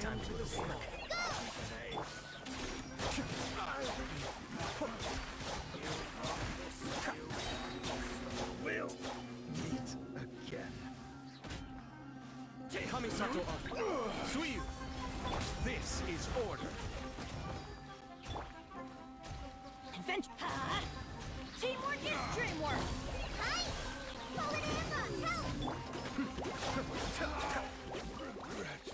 Land to the snow. We'll meet again. Kamisato up. Suiyu. This is order. Adventure. Teamwork is dreamwork. Hi! Call it Amber! Help! Regret.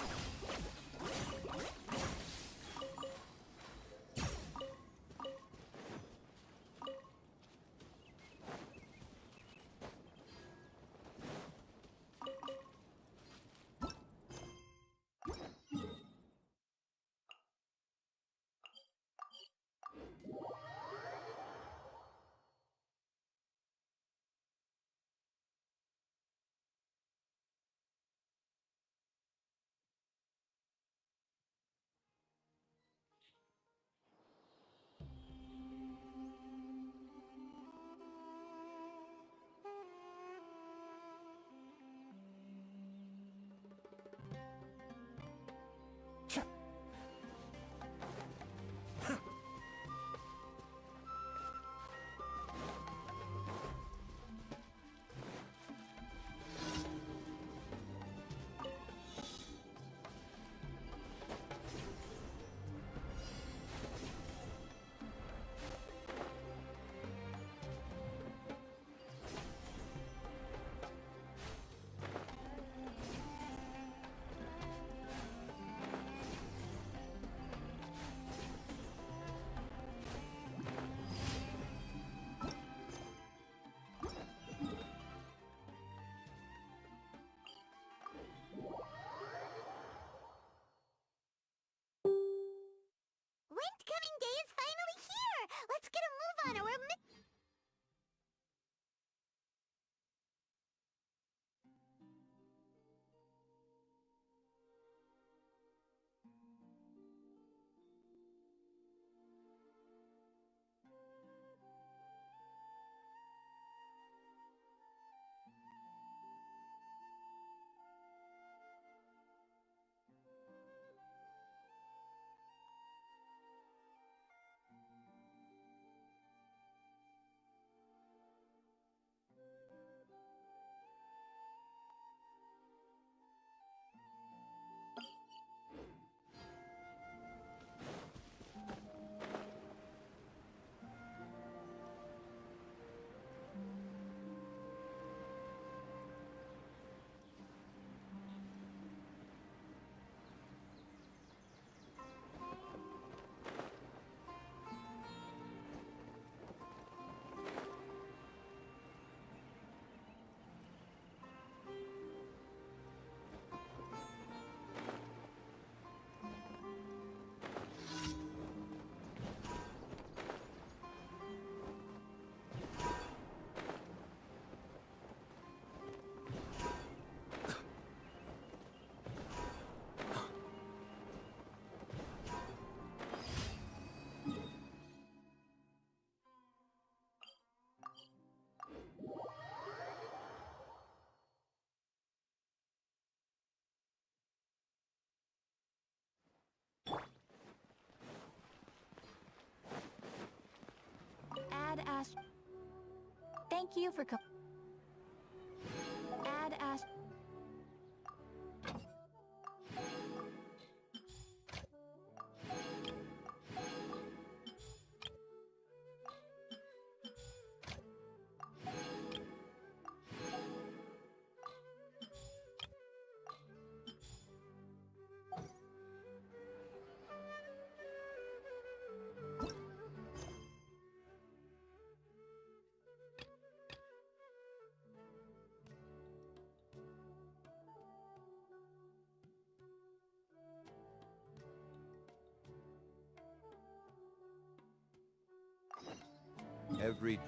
Ast. Thank you for Add Ast. Every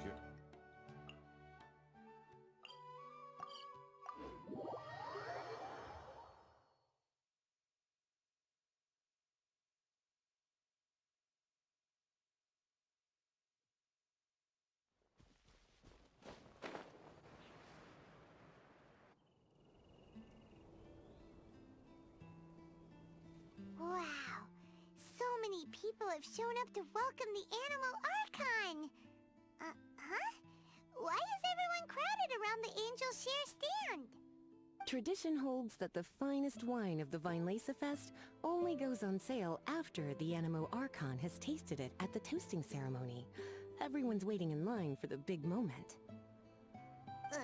Wow! So many people have shown up to welcome the Animal Archon! Huh? Why is everyone crowded around the Angel Share stand? Tradition holds that the finest wine of the Vinelasa Fest only goes on sale after the Animo Archon has tasted it at the toasting ceremony. Everyone's waiting in line for the big moment. Ugh.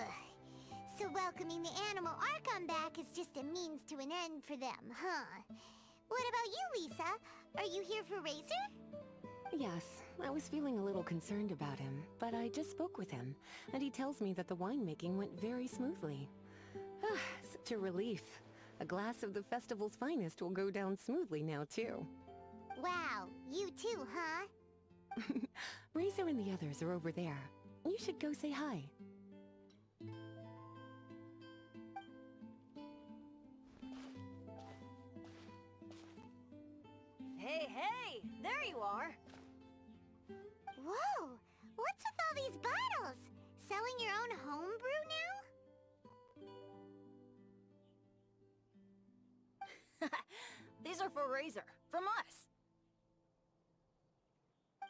So welcoming the Animal Archon back is just a means to an end for them, huh? What about you, Lisa? Are you here for Razor? Yes, I was feeling a little concerned about him, but I just spoke with him, and he tells me that the winemaking went very smoothly. Ah, such a relief. A glass of the festival's finest will go down smoothly now, too. Wow, you too, huh? Razor and the others are over there. You should go say hi. Hey, hey! There you are! Whoa! What's with all these bottles? Selling your own homebrew now? These are for Razor, from us.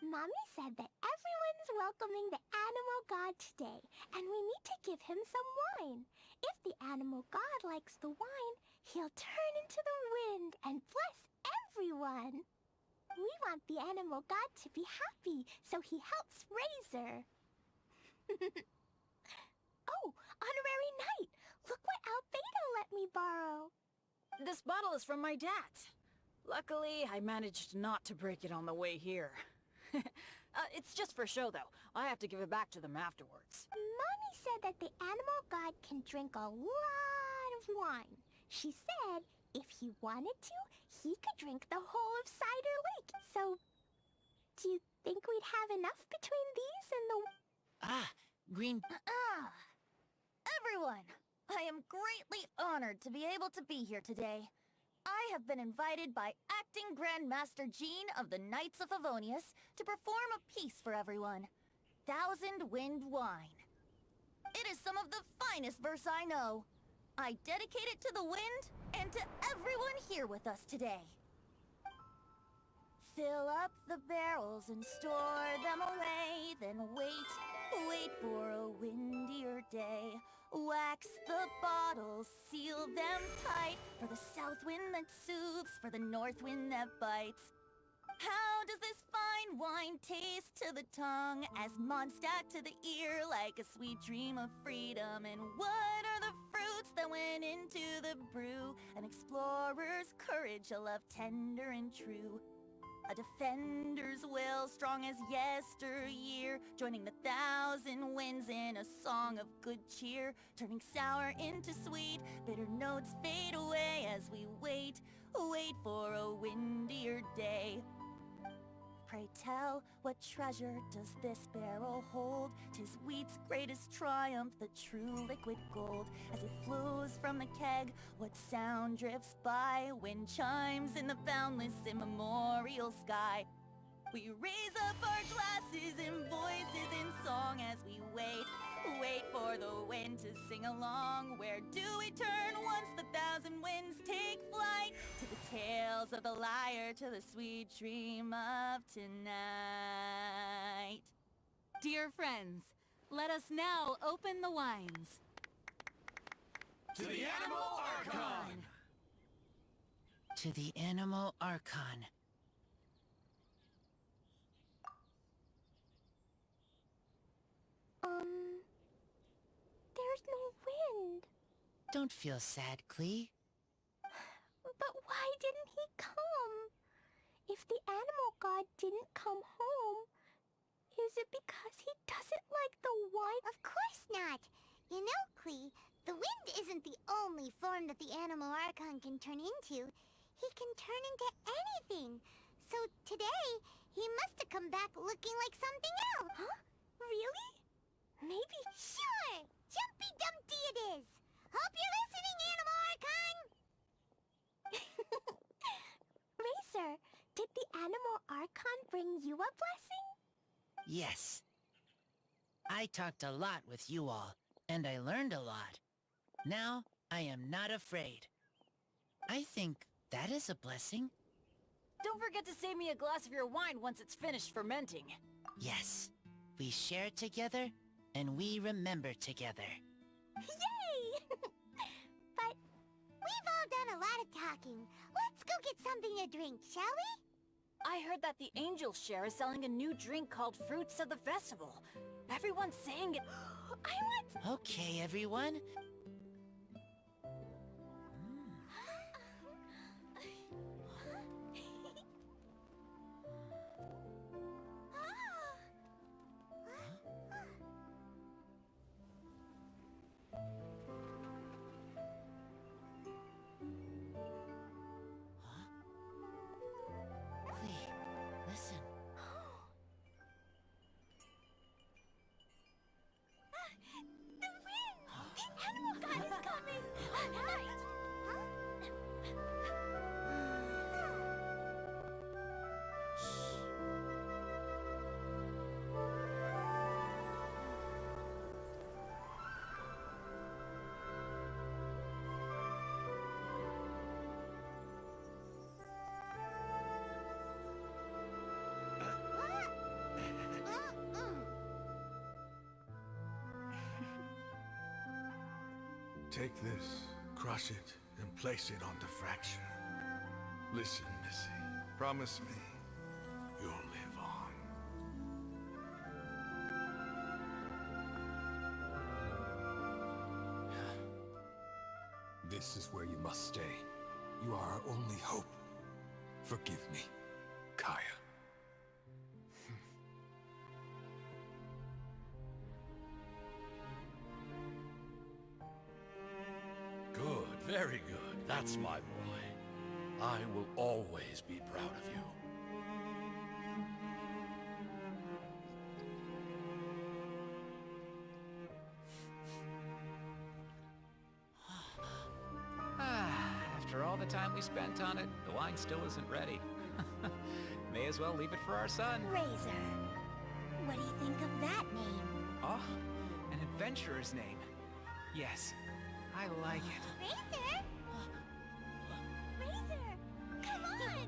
Mommy said that everyone's welcoming the Animal God today, and we need to give him some wine. If the Animal God likes the wine, he'll turn into the wind and bless everyone. We want the Animal God to be happy, so he helps Razor. Oh, Honorary Knight! Look what Albedo let me borrow. This bottle is from my dad's. Luckily, I managed not to break it on the way here. It's just for show, though. I have to give it back to them afterwards. Mommy said that the Animal God can drink a lot of wine. She said if he wanted to, he could drink the whole of Cider Lake. So, do you think we'd have enough between these and the... Ah, green... Everyone, I am greatly honored to be able to be here today. I have been invited by Acting Grandmaster Jean of the Knights of Favonius to perform a piece for everyone. Thousand Wind Wine. It is some of the finest verse I know. I dedicate it to the wind and to everyone here with us today. Fill up the barrels and store them away, then wait for a windier day. Wax the bottles, seal them tight, for the south wind that soothes, for the north wind that bites. How does this fine wine taste to the tongue, as Mondstadt to the ear, like a sweet dream of freedom? And what are the fruits that went into the brew? An explorer's courage, a love tender and true. A defender's will, strong as yesteryear, joining the thousand winds in a song of good cheer, turning sour into sweet, bitter notes fade away as we wait for a windier day. Pray tell, what treasure does this barrel hold? 'Tis wheat's greatest triumph, the true liquid gold. As it flows from the keg, what sound drifts by? Wind chimes in the boundless immemorial sky. We raise up our glasses and voices in song as we wait for the wind to sing along. Where do we turn once the thousand winds take flight? To the tales of the lyre, to the sweet dream of tonight. Dear friends, let us now open the wines. To the Animal Archon! To the Animal Archon. There's no wind. Don't feel sad, Klee. But why didn't he come? If the animal god didn't come home, is it because he doesn't like the wine? Of course not. You know, Klee, the wind isn't the only form that the Animal Archon can turn into. He can turn into anything. So today, he must have come back looking like something else. Huh? Really? Maybe... Sure! Jumpy Dumpty it is! Hope you're listening, Animal Archon! Racer, did the animal archon bring you a blessing? Yes. I talked a lot with you all, and I learned a lot. Now, I am not afraid. I think that is a blessing. Don't forget to save me a glass of your wine once it's finished fermenting. Yes. We share together, and we remember together. Yay! But we've all done a lot of talking. Let's go get something to drink, shall we? I heard that the Angel Share is selling a new drink called Fruits of the Festival. Everyone's saying it... I want... Okay, everyone. Klee, listen. The wind! The animal god is coming! Hurry! Take this, crush it, and place it on the fracture. Listen, Missy. Promise me you'll live on. This is where you must stay. You are our only hope. Forgive me, Kaya. Good, very good. That's my boy. I will always be proud of you. After all the time we spent on it, the wine still isn't ready. May as well leave it for our son. Razor. What do you think of that name? Oh, an adventurer's name. Yes, I like it. Razor? Razor! Come on!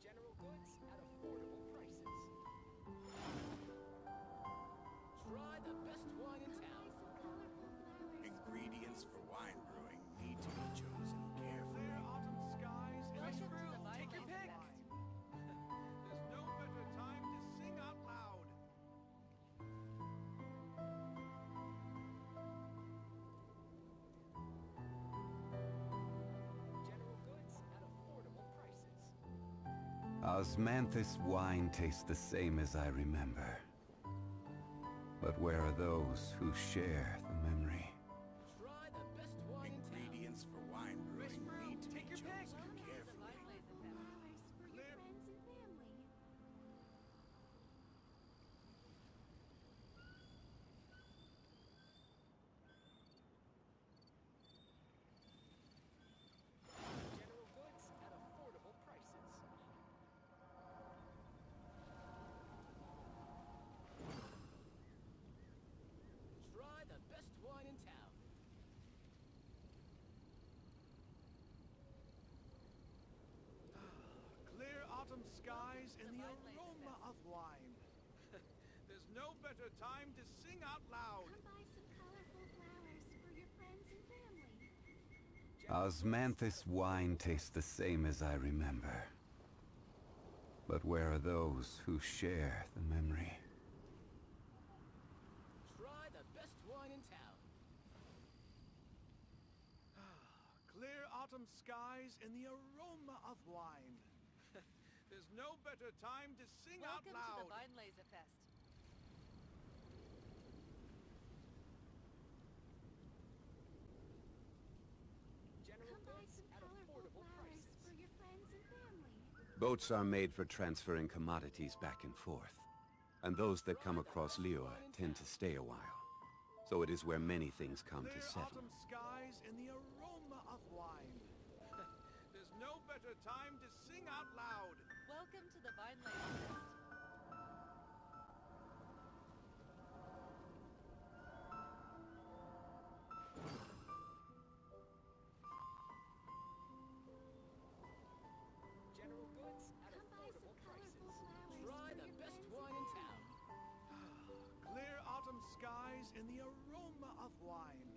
General goods at affordable prices. Try the best wine in town. Ingredients for wine brewing need to be chosen carefully. Fair autumn skies, fresh fruit, take your pick. There's no better time to sing out loud. General goods at affordable prices. Osmanthus wine tastes the same as I remember. But where are those who share the memory? Try the best wine ingredients for wine brewing need to be chosen carefully. no better time to sing out loud. Come buy some colorful flowers for your friends and family. Osmanthus wine tastes the same as I remember. But where are those who share the memory? Try the best wine in town. Clear autumn skies and the aroma of wine. There's no better time to sing out Welcome loud. to the Weinlese Fest. General Come buy goods some at colorful affordable flowers prices. for your friends and family. Boats are made for transferring commodities back and forth. And those that come across Liyue tend to stay a while. So it is where many things come to Clear settle. autumn skies and the aroma of wine. There's no better time to sing out loud. Welcome to the Weinlese Fest. General goods at Come buy some affordable prices. colorful flowers Try for the your best friends wine and in town. Clear autumn skies and the aroma of wine.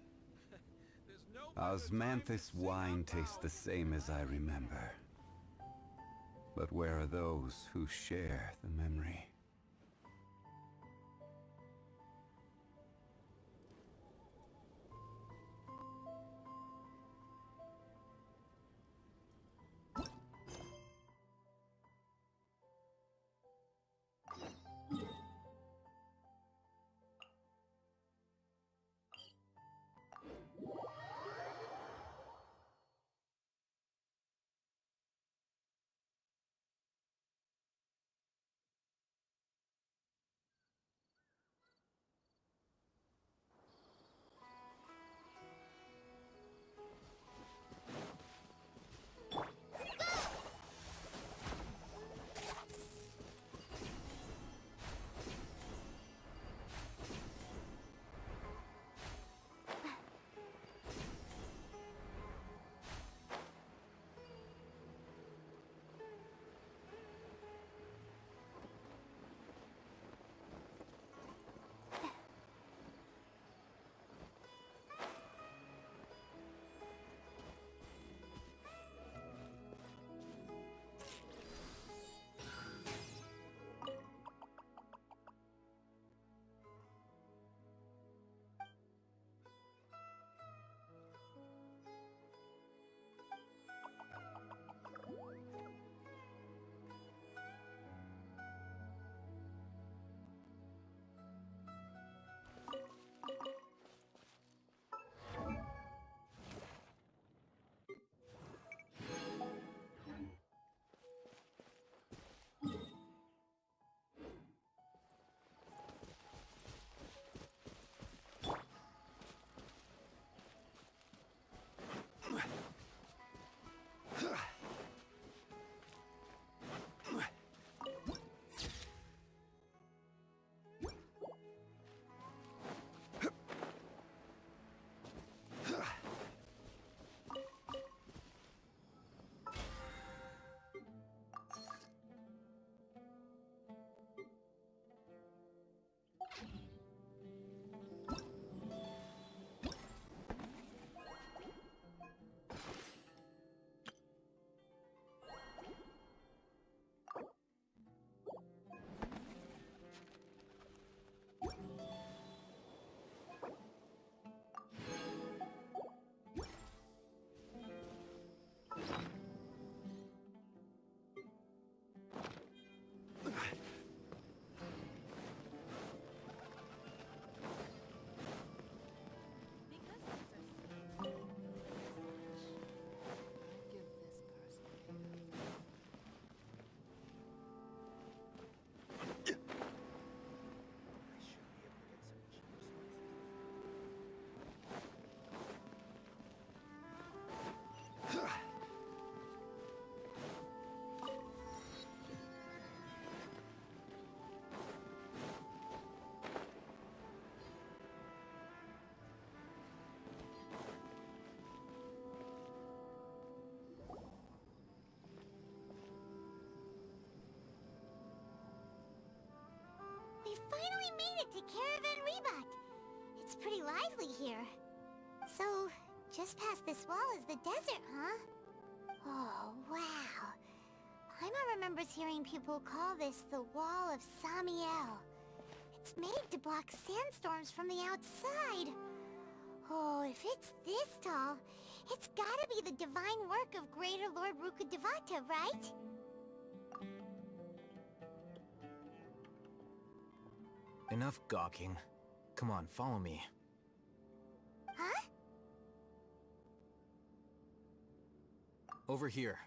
There's no better Osmanthus time to sing wine out tastes loud. the same as I remember. But where are those who share the memory? to Caravan Rebut. It's pretty lively here. So, just past this wall is the desert, huh? Oh, wow. Paimon remembers hearing people call this the Wall of Samiel. It's made to block sandstorms from the outside. Oh, if it's this tall, it's gotta be the divine work of Greater Lord Rukkhadevata, right? Enough gawking. Come on, follow me. Huh? Over here.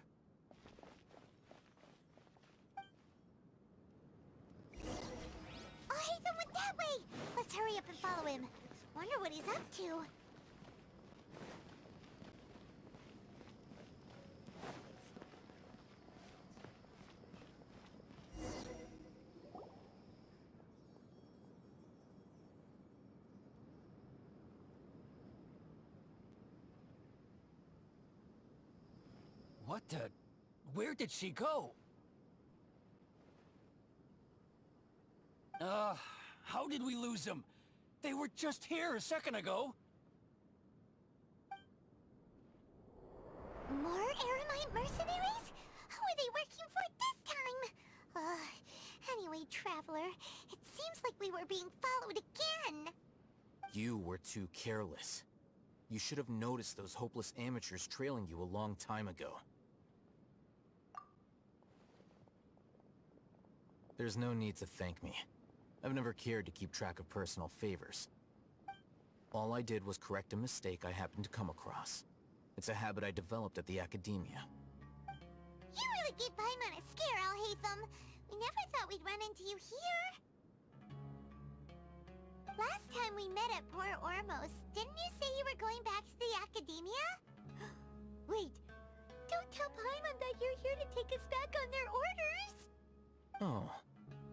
Oh, Haytham went that way! Let's hurry up and follow him. Wonder what he's up to. What the... Where did she go? How did we lose them? They were just here a second ago. More Eremite mercenaries? Who are they working for this time? Anyway, Traveler, it seems like we were being followed again. You were too careless. You should have noticed those hopeless amateurs trailing you a long time ago. There's no need to thank me. I've never cared to keep track of personal favors. All I did was correct a mistake I happened to come across. It's a habit I developed at the Academia. You really gave Paimon a scare, Al-Haytham. We never thought we'd run into you here. Last time we met at Port Ormos, didn't you say you were going back to the Academia? Wait, don't tell Paimon that you're here to take us back on their orders! Oh,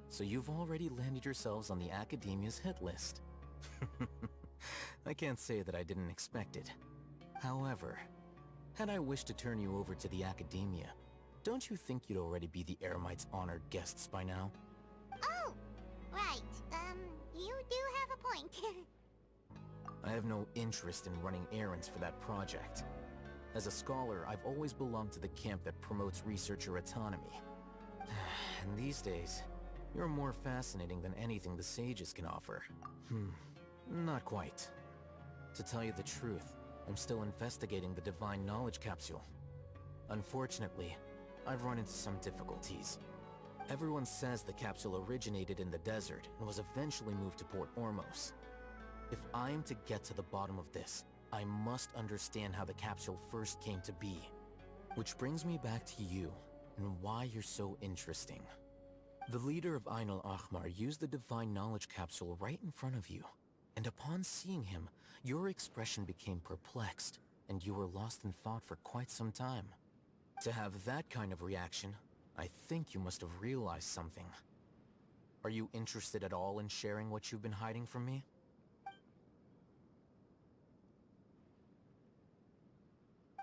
so you've already landed yourselves on the Academia's hit list. I can't say that I didn't expect it. However, had I wished to turn you over to the Academia, don't you think you'd already be the Eremites' honored guests by now? Oh, right. You do have a point. I have no interest in running errands for that project. As a scholar, I've always belonged to the camp that promotes researcher autonomy. And these days, you're more fascinating than anything the sages can offer. Not quite. To tell you the truth, I'm still investigating the Divine Knowledge Capsule. Unfortunately, I've run into some difficulties. Everyone says the capsule originated in the desert and was eventually moved to Port Ormos. If I am to get to the bottom of this, I must understand how the capsule first came to be. Which brings me back to you, and why you're so interesting. The leader of Ain al-Ahmar used the Divine Knowledge Capsule right in front of you, and upon seeing him, your expression became perplexed, and you were lost in thought for quite some time. To have that kind of reaction, I think you must have realized something. Are you interested at all in sharing what you've been hiding from me?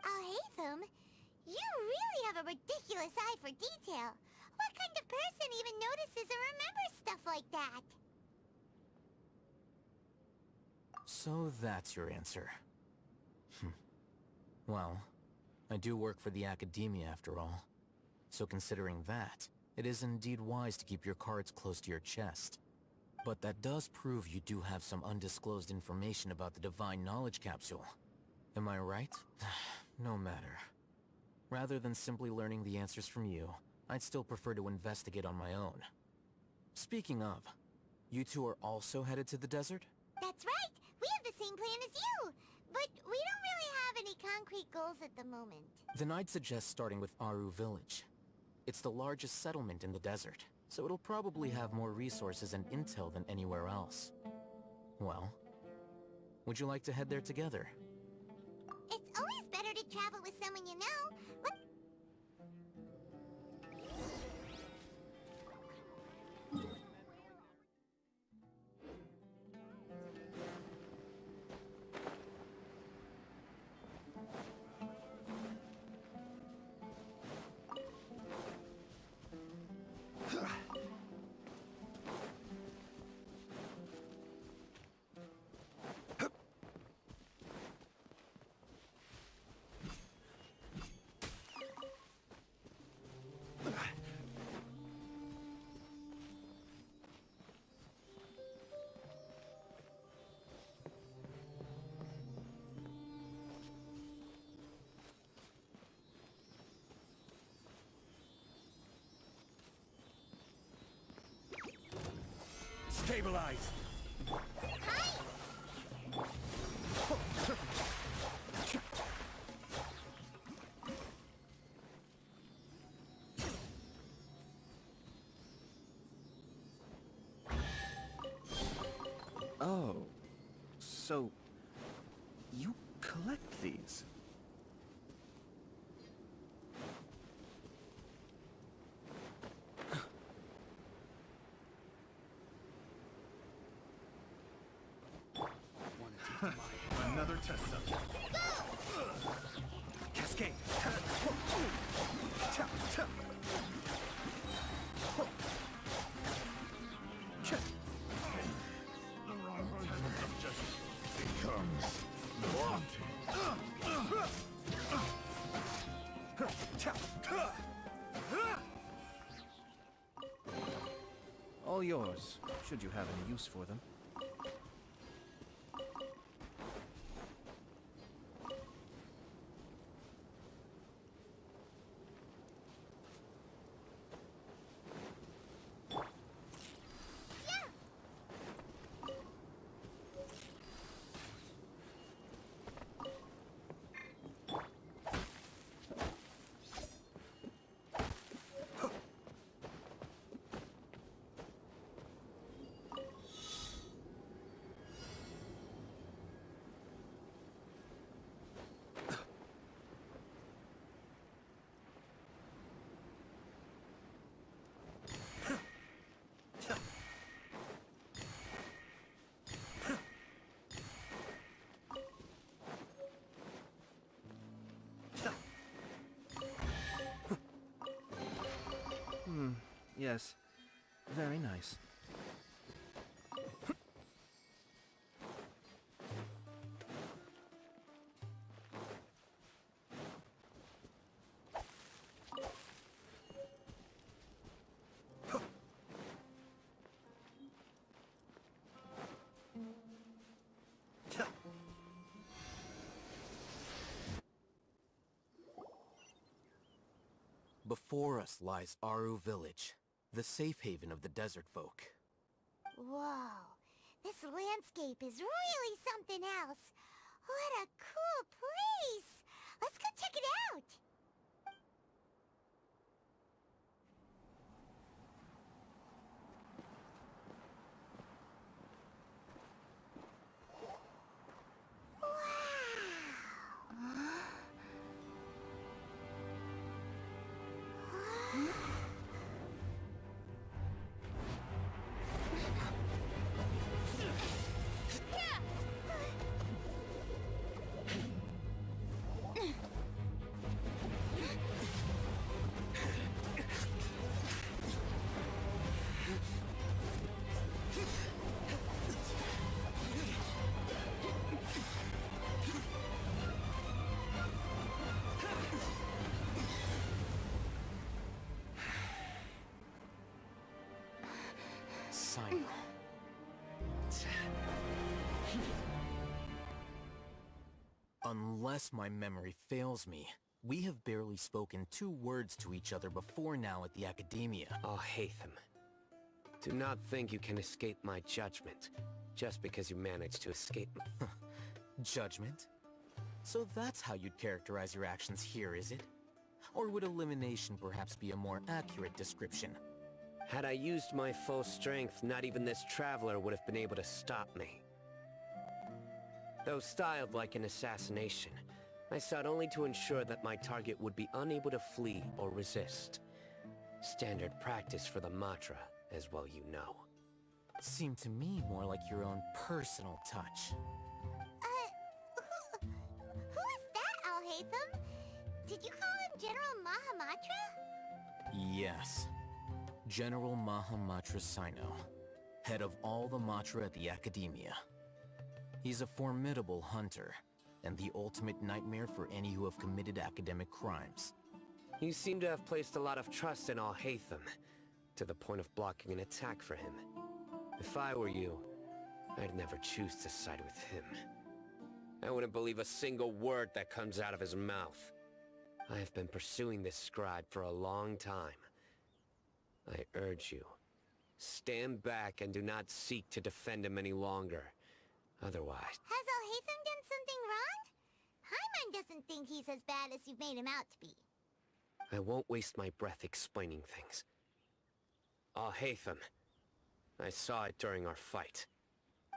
Haytham, you really have a ridiculous eye for detail. What kind of person even notices or remembers stuff like that? So that's your answer. Well, I do work for the Academia after all. So considering that, it is indeed wise to keep your cards close to your chest. But that does prove you do have some undisclosed information about the Divine Knowledge Capsule. Am I right? No matter. Rather than simply learning the answers from you, I'd still prefer to investigate on my own. Speaking of, you two are also headed to the desert? That's right! We have the same plan as you! But we don't really have any concrete goals at the moment. Then I'd suggest starting with Aru Village. It's the largest settlement in the desert, so it'll probably have more resources and intel than anywhere else. Well, would you like to head there together? It's always better to travel with someone you know. Stabilize! Oh, so you collect these? Another test subject. Cascade! The wrong test subject becomes All yours, should you have any use for them. Yes, very nice. Before us lies Aru Village, the safe haven of the desert folk. Whoa, this landscape is really something else. What a cool place! Let's go check it out! Sino. Unless my memory fails me, we have barely spoken 2 words to each other before now at the Academia. Oh, Hatham. Do not think you can escape my judgment, just because you managed to escape me. Judgment? So that's how you'd characterize your actions here, is it? Or would elimination perhaps be a more accurate description? Had I used my full strength, not even this traveler would have been able to stop me. Though styled like an assassination, I sought only to ensure that my target would be unable to flee or resist. Standard practice for the Matra, as well you know. Seemed to me more like your own personal touch. Who is that, Al-Haytham? Did you call him General Mahamatra? Yes. General Mahamatra Sino, head of all the Matra at the Academia. He's a formidable hunter, and the ultimate nightmare for any who have committed academic crimes. You seem to have placed a lot of trust in Al-Haytham, to the point of blocking an attack for him. If I were you, I'd never choose to side with him. I wouldn't believe a single word that comes out of his mouth. I have been pursuing this scribe for a long time. I urge you, Stand back and do not seek to defend him any longer. Otherwise... Has Al-Haytham done something wrong? Paimon doesn't think he's as bad as you've made him out to be. I won't waste my breath explaining things. Al-Haytham. I saw it during our fight.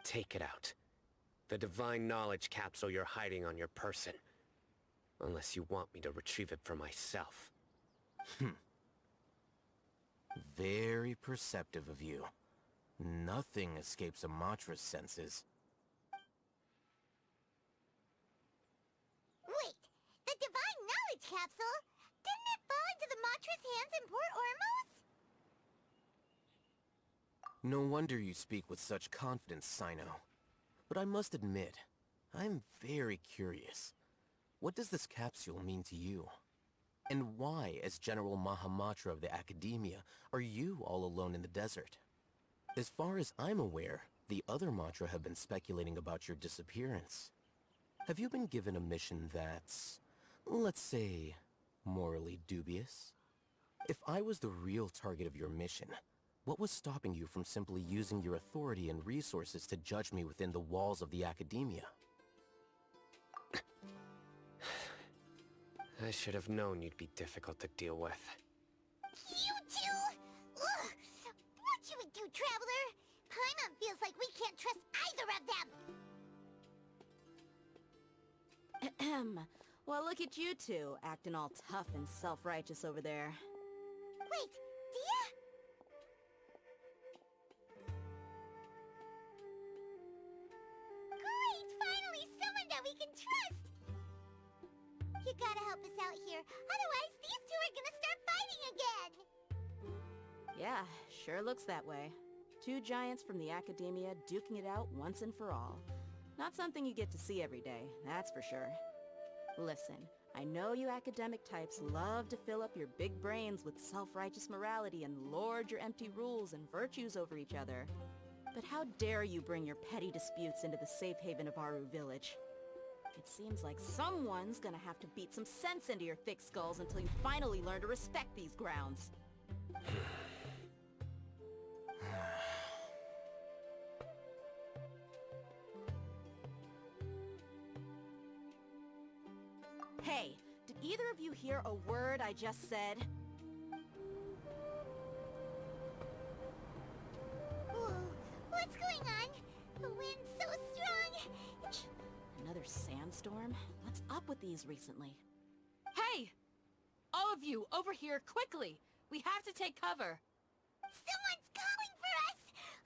Take it out. The divine knowledge capsule you're hiding on your person. Unless you want me to retrieve it for myself. Very perceptive of you. Nothing escapes Amatra's senses. Wait! The divine knowledge capsule? Didn't it fall into the Matra's hands in Port Ormuz? No wonder you speak with such confidence, Sino. But I must admit, I'm very curious. What does this capsule mean to you? And why, as General Mahamatra of the Academia, are you all alone in the desert? As far as I'm aware, the other Matra have been speculating about your disappearance. Have you been given a mission that's, let's say, morally dubious? If I was the real target of your mission, what was stopping you from simply using your authority and resources to judge me within the walls of the Academia? I should have known you'd be difficult to deal with. You two! Ugh! What you would do, Traveler? Paimon feels like we can't trust either of them! Ahem. Well, look at you two, acting all tough and self-righteous over there. Wait, Dia? Great! Finally someone that we can trust! You gotta help us out here, otherwise these two are gonna start fighting again! Yeah, sure looks that way. Two giants from the Academia duking it out once and for all. Not something you get to see every day, that's for sure. Listen, I know you academic types love to fill up your big brains with self-righteous morality and lord your empty rules and virtues over each other. But how dare you bring your petty disputes into the safe haven of Aru Village? It seems like someone's gonna have to beat some sense into your thick skulls until you finally learn to respect these grounds. Hey, did either of you hear a word I just said? Whoa, what's going on? The wind's so strong! Another sandstorm? What's up with these recently? Hey! All of you, over here, quickly! We have to take cover! Someone's calling for us!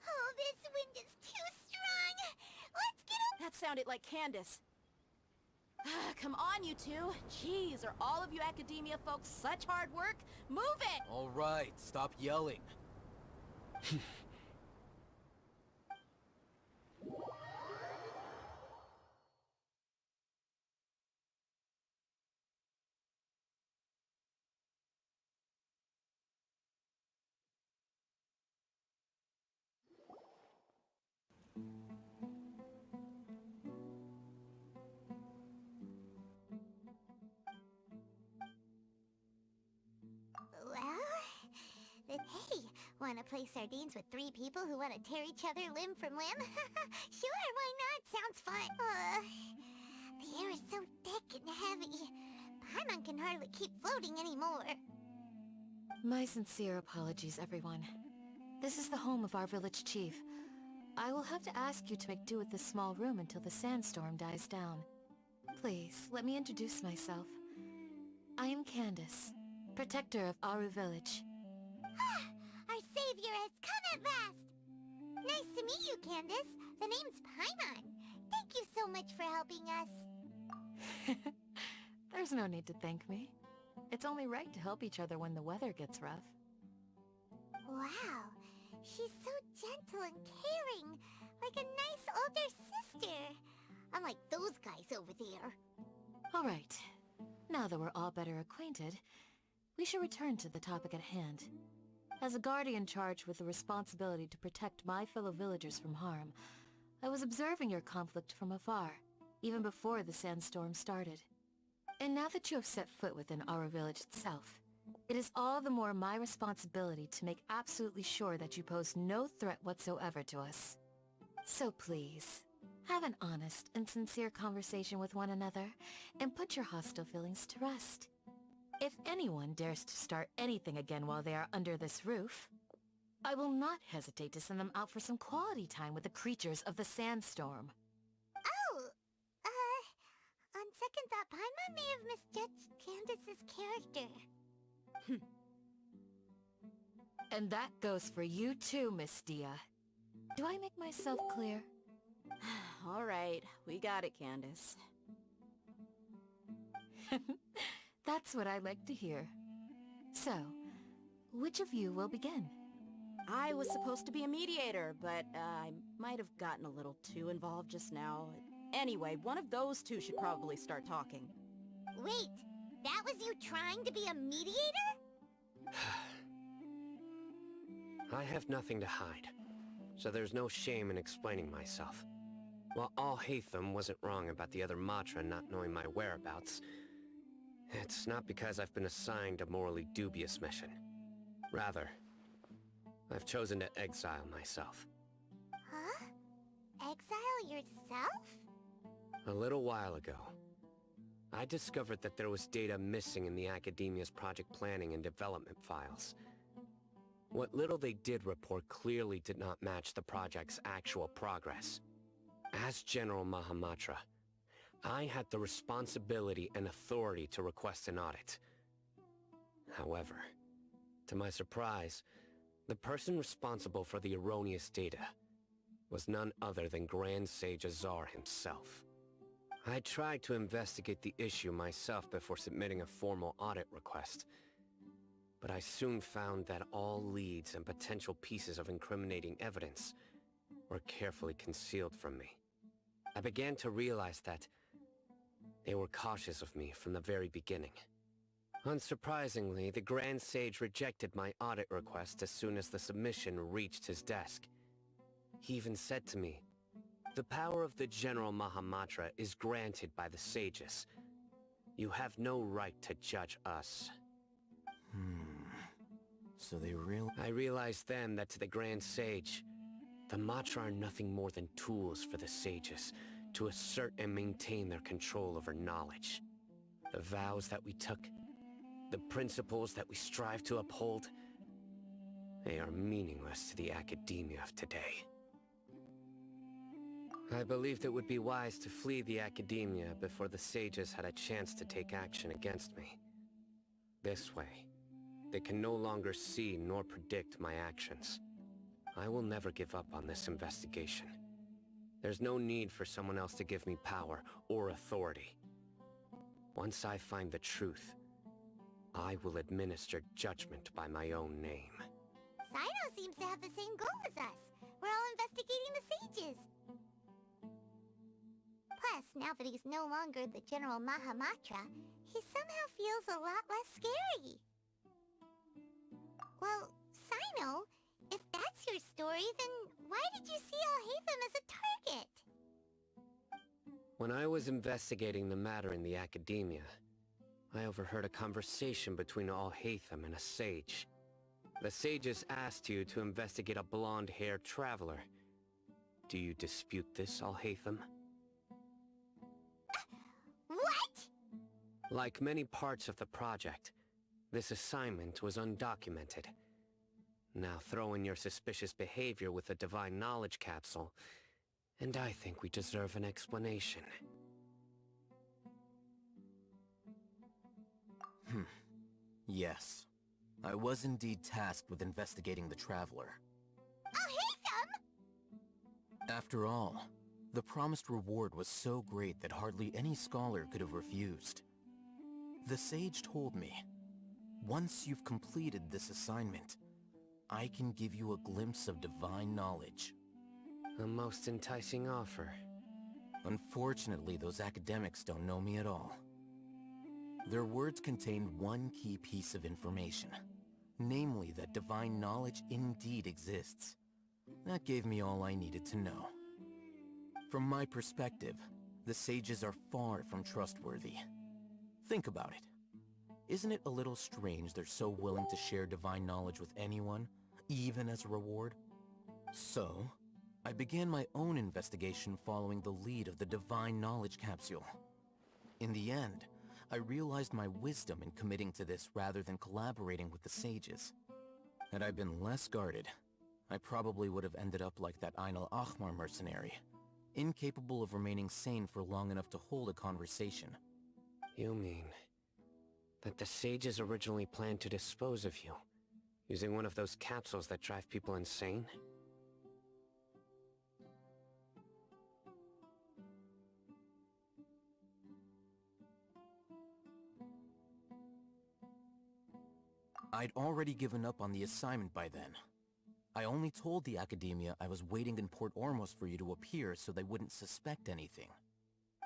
Oh, this wind is too strong! Let's get up! That sounded like Candace. Come on, you two. Jeez, are all of you Academia folks such hard work? Move it! All right, stop yelling. Hey, wanna play sardines with three people who wanna tear each other limb from limb? Sure, why not? Sounds fun. The air is so thick and heavy. Paimon can hardly keep floating anymore. My sincere apologies, everyone. This is the home of our village chief. I will have to ask you to make do with this small room until the sandstorm dies down. Please, let me introduce myself. I am Candace, protector of Aru Village. Our savior has come at last! Nice to meet you, Candace. The name's Paimon. Thank you so much for helping us. There's no need to thank me. It's only right to help each other when the weather gets rough. Wow, she's so gentle and caring, like a nice older sister. Unlike those guys over there. All right. Now that we're all better acquainted, we should return to the topic at hand. As a guardian charged with the responsibility to protect my fellow villagers from harm, I was observing your conflict from afar, even before the sandstorm started. And now that you have set foot within Aru Village itself, It is all the more my responsibility to make absolutely sure that you pose no threat whatsoever to us. So please, have an honest and sincere conversation with one another, and put your hostile feelings to rest. If anyone dares to start anything again while they are under this roof, I will not hesitate to send them out for some quality time with the creatures of the sandstorm. Oh, on second thought, Paimon may have misjudged Candace's character. And that goes for you too, Miss Dia. Do I make myself clear? All right, we got it, Candace. That's what I like to hear. So, which of you will begin? I was supposed to be a mediator, but I might have gotten a little too involved just now. Anyway, one of those two should probably start talking. Wait, that was you trying to be a mediator? I have nothing to hide, so there's no shame in explaining myself. While Al-Haytham wasn't wrong about the other Matra not knowing my whereabouts, it's not because I've been assigned a morally dubious mission. Rather, I've chosen to exile myself. Huh? Exile yourself? A little while ago, I discovered that there was data missing in the Academia's project planning and development files. What little they did report clearly did not match the project's actual progress. As General Mahamatra, I had the responsibility and authority to request an audit. However, to my surprise, the person responsible for the erroneous data was none other than Grand Sage Azar himself. I tried to investigate the issue myself before submitting a formal audit request, but I soon found that all leads and potential pieces of incriminating evidence were carefully concealed from me. I began to realize that they were cautious of me from the very beginning. Unsurprisingly, the Grand Sage rejected my audit request as soon as the submission reached his desk. He even said to me, "The power of the General Mahamatra is granted by the sages. You have no right to judge us." So they really... I realized then that to the Grand Sage, the Matra are nothing more than tools for the sages to assert and maintain their control over knowledge. The vows that we took, the principles that we strive to uphold, they are meaningless to the academia of today. I believed it would be wise to flee the academia before the sages had a chance to take action against me. This way, they can no longer see nor predict my actions. I will never give up on this investigation. There's no need for someone else to give me power or authority. Once I find the truth, I will administer judgment by my own name. Sino seems to have the same goal as us. We're all investigating the sages. Plus, now that he's no longer the General Mahamatra, he somehow feels a lot less scary. Well, Sino, if that's your story, then why did you see Al-Haytham as a target? When I was investigating the matter in the academia, I overheard a conversation between Al-Haytham and a sage. The sages asked you to investigate a blonde-haired traveler. Do you dispute this, Al-Haytham? What? Like many parts of the project, this assignment was undocumented. Now throw in your suspicious behavior with the Divine Knowledge Capsule, and I think we deserve an explanation. Yes. I was indeed tasked with investigating the Traveler. Al-Haytham! After all, the promised reward was so great that hardly any scholar could have refused. The sage told me, once you've completed this assignment, I can give you a glimpse of divine knowledge. A most enticing offer. Unfortunately, those academics don't know me at all. Their words contained one key piece of information, namely that divine knowledge indeed exists. That gave me all I needed to know. From my perspective, the sages are far from trustworthy. Think about it. Isn't it a little strange they're so willing to share divine knowledge with anyone, even as a reward? So, I began my own investigation following the lead of the divine knowledge capsule. In the end, I realized my wisdom in committing to this rather than collaborating with the sages. Had I been less guarded, I probably would have ended up like that Ain al-Ahmar mercenary, incapable of remaining sane for long enough to hold a conversation. You mean that the sages originally planned to dispose of you, using one of those capsules that drive people insane? I'd already given up on the assignment by then. I only told the Academia I was waiting in Port Ormos for you to appear so they wouldn't suspect anything.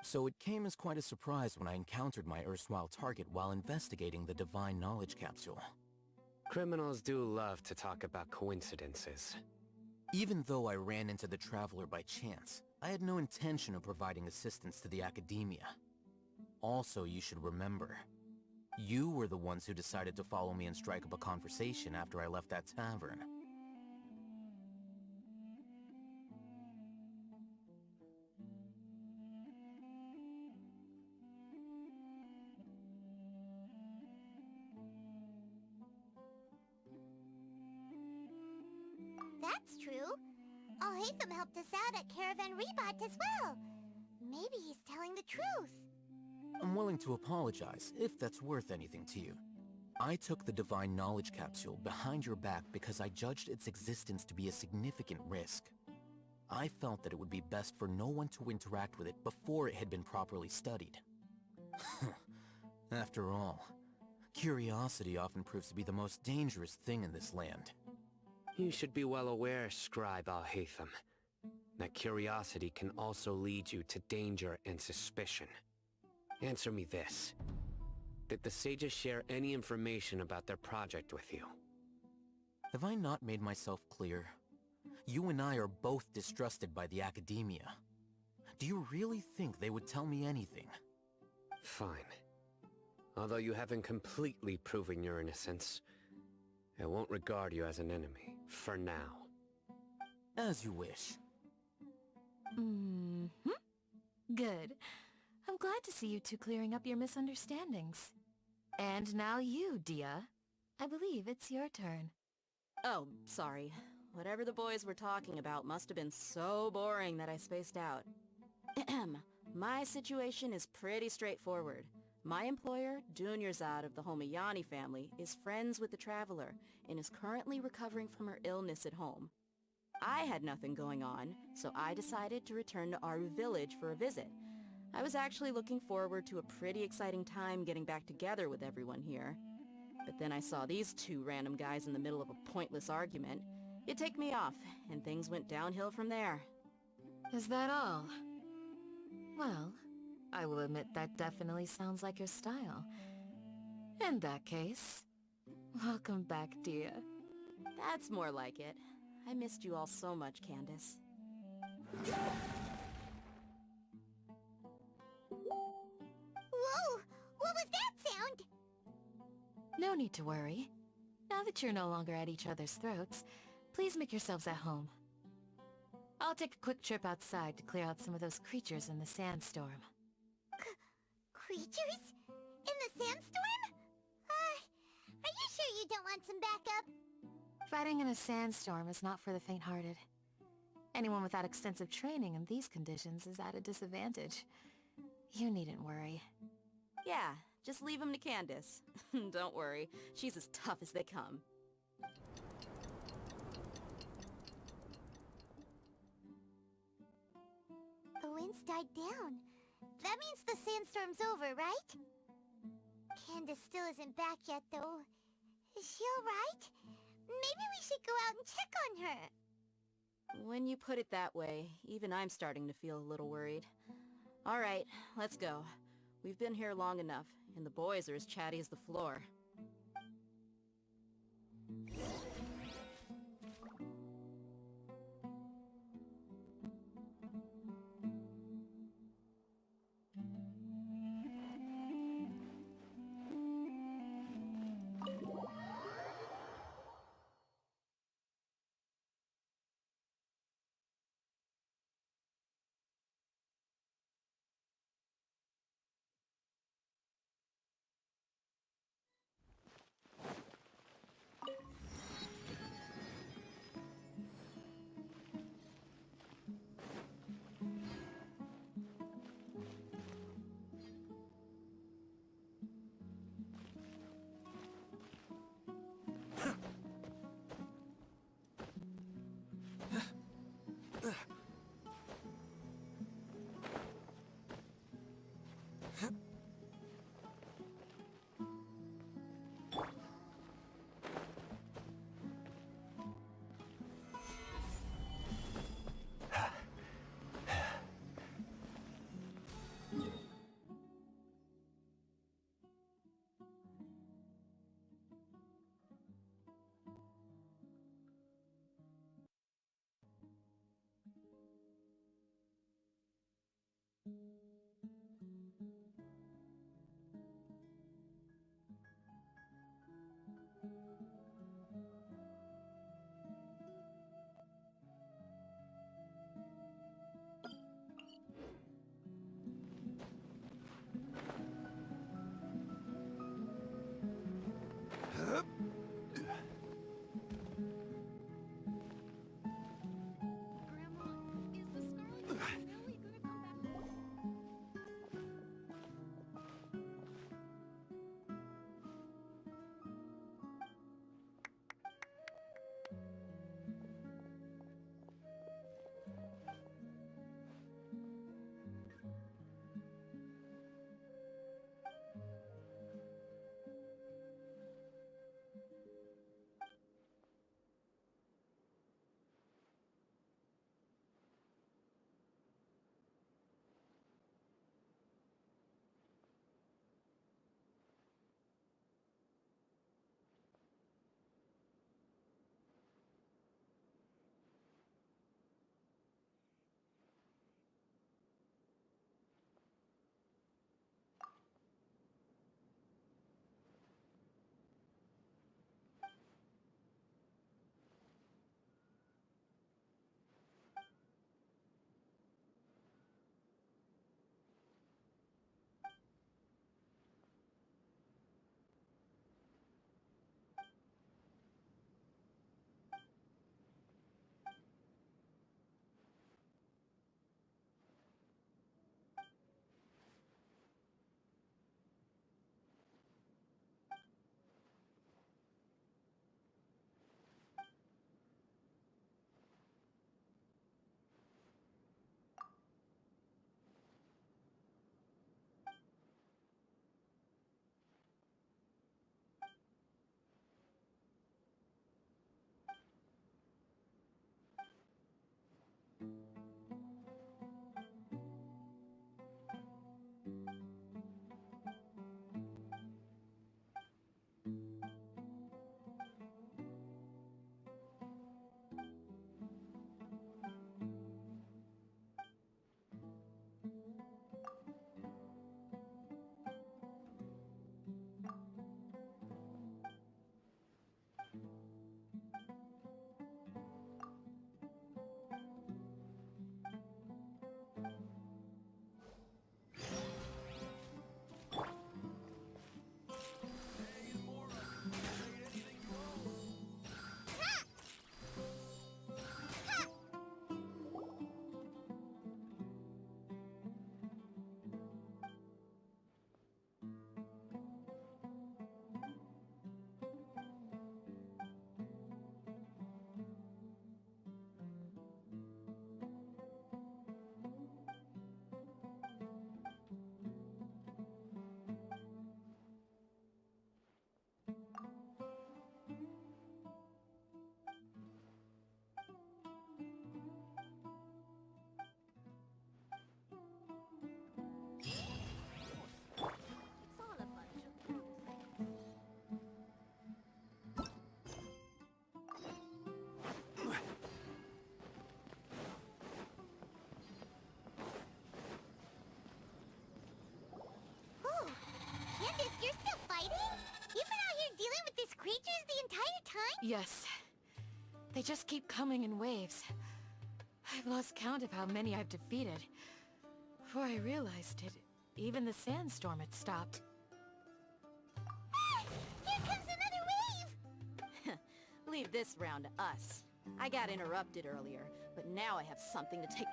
So it came as quite a surprise when I encountered my erstwhile target while investigating the Divine Knowledge Capsule. Criminals do love to talk about coincidences. Even though I ran into the Traveler by chance, I had no intention of providing assistance to the Academia. Also, you should remember, you were the ones who decided to follow me and strike up a conversation after I left that tavern. That's true. Al-Haytham helped us out at Caravan Rebot as well. Maybe he's telling the truth. I'm willing to apologize, if that's worth anything to you. I took the Divine Knowledge Capsule behind your back because I judged its existence to be a significant risk. I felt that it would be best for no one to interact with it before it had been properly studied. After all, curiosity often proves to be the most dangerous thing in this land. You should be well aware, Scribe Al-Haytham, that curiosity can also lead you to danger and suspicion. Answer me this. Did the sages share any information about their project with you? Have I not made myself clear? You and I are both distrusted by the Academia. Do you really think they would tell me anything? Fine. Although you haven't completely proven your innocence, I won't regard you as an enemy, for now. As you wish. Good. I'm glad to see you two clearing up your misunderstandings. And now you, Dia. I believe it's your turn. Oh, sorry. Whatever the boys were talking about must have been so boring that I spaced out. My situation is pretty straightforward. My employer, Dunyarzad of the Homayani family, is friends with the Traveler and is currently recovering from her illness at home. I had nothing going on, so I decided to return to Aru village for a visit. I was actually looking forward to a pretty exciting time getting back together with everyone here. But then I saw these two random guys in the middle of a pointless argument. It ticked me off, and things went downhill from there. Is that all? Well, I will admit that definitely sounds like your style. In that case, welcome back, Dia. That's more like it. I missed you all so much, Candace. Whoa! What was that sound? No need to worry. Now that you're no longer at each other's throats, please make yourselves at home. I'll take a quick trip outside to clear out some of those creatures in the sandstorm. Creatures? In the sandstorm? Are you sure you don't want some backup? Fighting in a sandstorm is not for the faint-hearted. Anyone without extensive training in these conditions is at a disadvantage. You needn't worry. Yeah, just leave him to Candace. Don't worry, she's as tough as they come. The wind's died down. That means the sandstorm's over, right? Candace still isn't back yet, though. Is she alright? Maybe we should go out and check on her. When you put it that way, even I'm starting to feel a little worried. Alright, let's go. We've been here long enough, and the boys are as chatty as the floor. creatures the entire time? Yes. They just keep coming in waves. I've lost count of how many I've defeated. Before I realized it, even the sandstorm had stopped. Ah! Here comes another wave! Leave this round to us. I got interrupted earlier, but now I have something to take...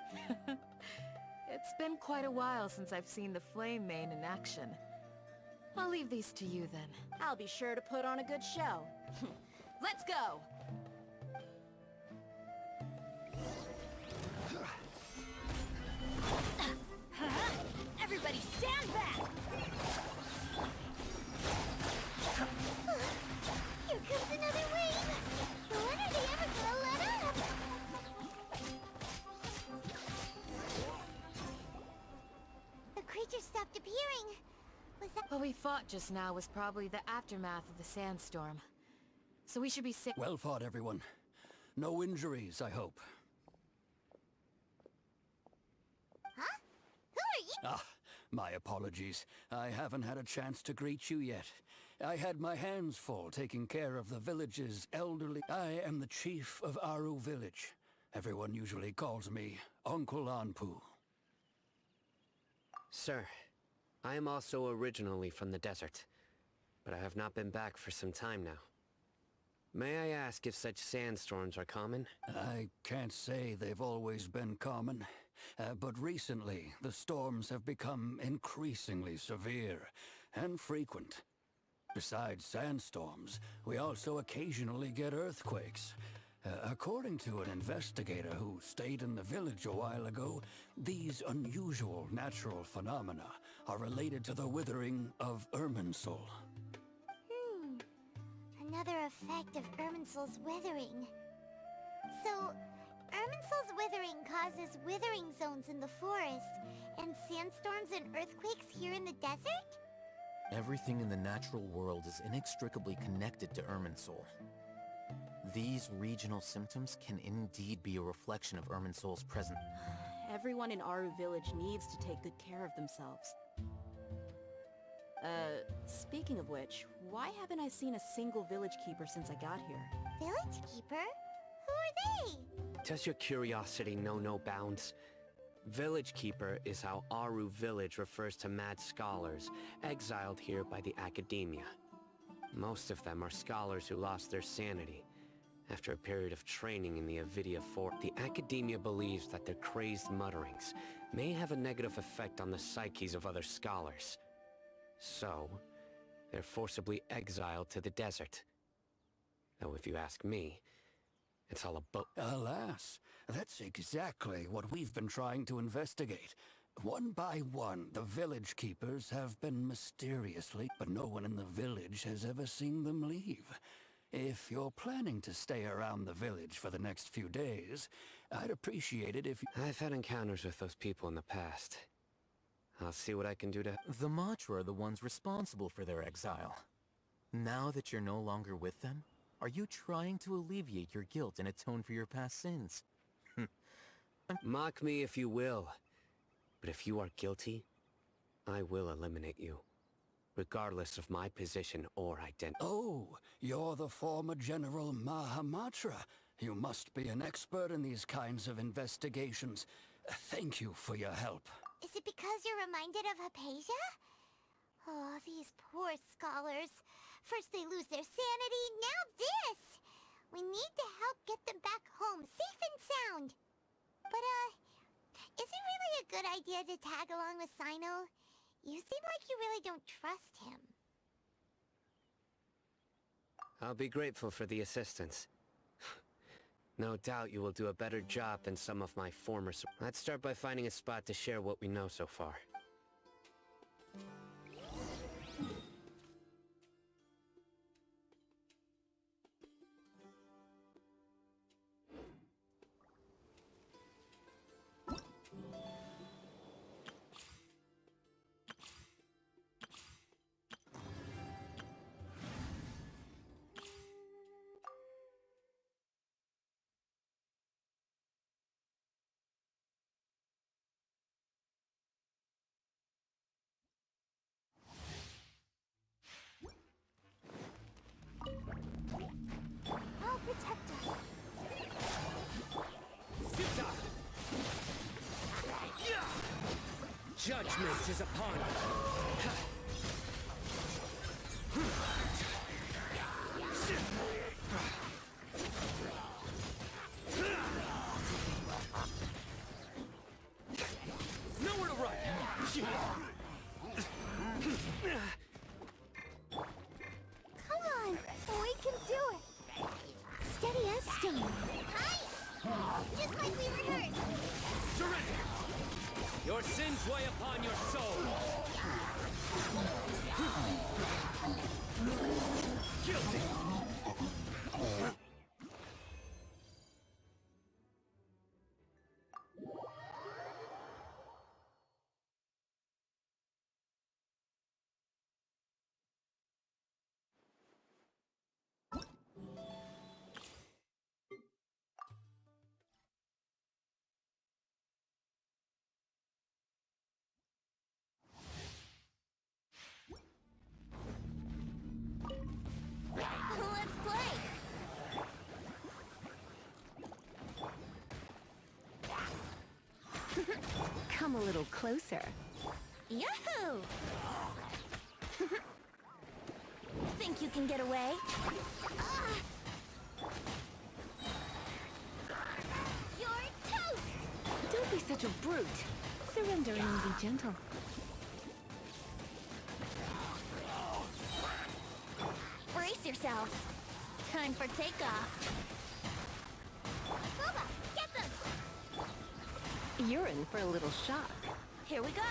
It's been quite a while since I've seen the Flame Mane in action. I'll leave these to you then. I'll be sure to put on a good show. Let's go! Everybody stand back! Here comes another wave! When are they ever gonna let up? The creature stopped appearing. Was that... What we fought just now was probably the aftermath of the sandstorm. So we should be safe. Well fought, everyone. No injuries, I hope. Huh? Who are you? Ah, my apologies. I haven't had a chance to greet you yet. I had my hands full taking care of the village's elderly... I am the chief of Aru village. Everyone usually calls me Uncle Anpu. Sir, I am also originally from the desert, but I have not been back for some time now. May I ask if such sandstorms are common? I can't say they've always been common, but recently the storms have become increasingly severe and frequent. Besides sandstorms, we also occasionally get earthquakes. According to an investigator who stayed in the village a while ago, these unusual natural phenomena are related to the withering of Irminsul. Another effect of Irminsul's withering. So, Irminsul's withering causes withering zones in the forest, and sandstorms and earthquakes here in the desert? Everything in the natural world is inextricably connected to Irminsul. These regional symptoms can indeed be a reflection of Irminsul's present... Everyone in Aru village needs to take good care of themselves. Speaking of which, why haven't I seen a single village keeper since I got here? Village keeper? Who are they? Does your curiosity know no bounds? Village Keeper is how Aru village refers to mad scholars, exiled here by the academia. Most of them are scholars who lost their sanity after a period of training in the NVIDIA fort. The academia believes that their crazed mutterings may have a negative effect on the psyches of other scholars. So, they're forcibly exiled to the desert. Though if you ask me, it's all about... Alas, that's exactly what we've been trying to investigate. One by one, the village keepers have been mysteriously, but no one in the village has ever seen them leave. If you're planning to stay around the village for the next few days, I'd appreciate it if you... I've had encounters with those people in the past. I'll see what I can do to... The Matra are the ones responsible for their exile. Now that you're no longer with them, are you trying to alleviate your guilt and atone for your past sins? Mock me if you will, but if you are guilty, I will eliminate you, regardless of my position or identity. Oh, you're the former General Mahamatra. You must be an expert in these kinds of investigations. Thank you for your help. Is it because you're reminded of Hypatia? Oh, these poor scholars. First they lose their sanity, now this! We need to help get them back home, safe and sound. But, is it really a good idea to tag along with Sino? You seem like you really don't trust him. I'll be grateful for the assistance. No doubt you will do a better job than some of my former... Let's start by finding a spot to share what we know so far. Judgment is upon you. Nowhere to run! Come on, we can do it. Steady as stone. Hi! Just like we rehearsed. Surrender! Your sins weigh upon your soul! Guilty! Let's play! Come a little closer. Yahoo! Think you can get away? You're toast! Don't be such a brute. Surrender and be gentle. Brace yourselves. Time for takeoff. Booba, get them! You're in for a little shock. Here we go!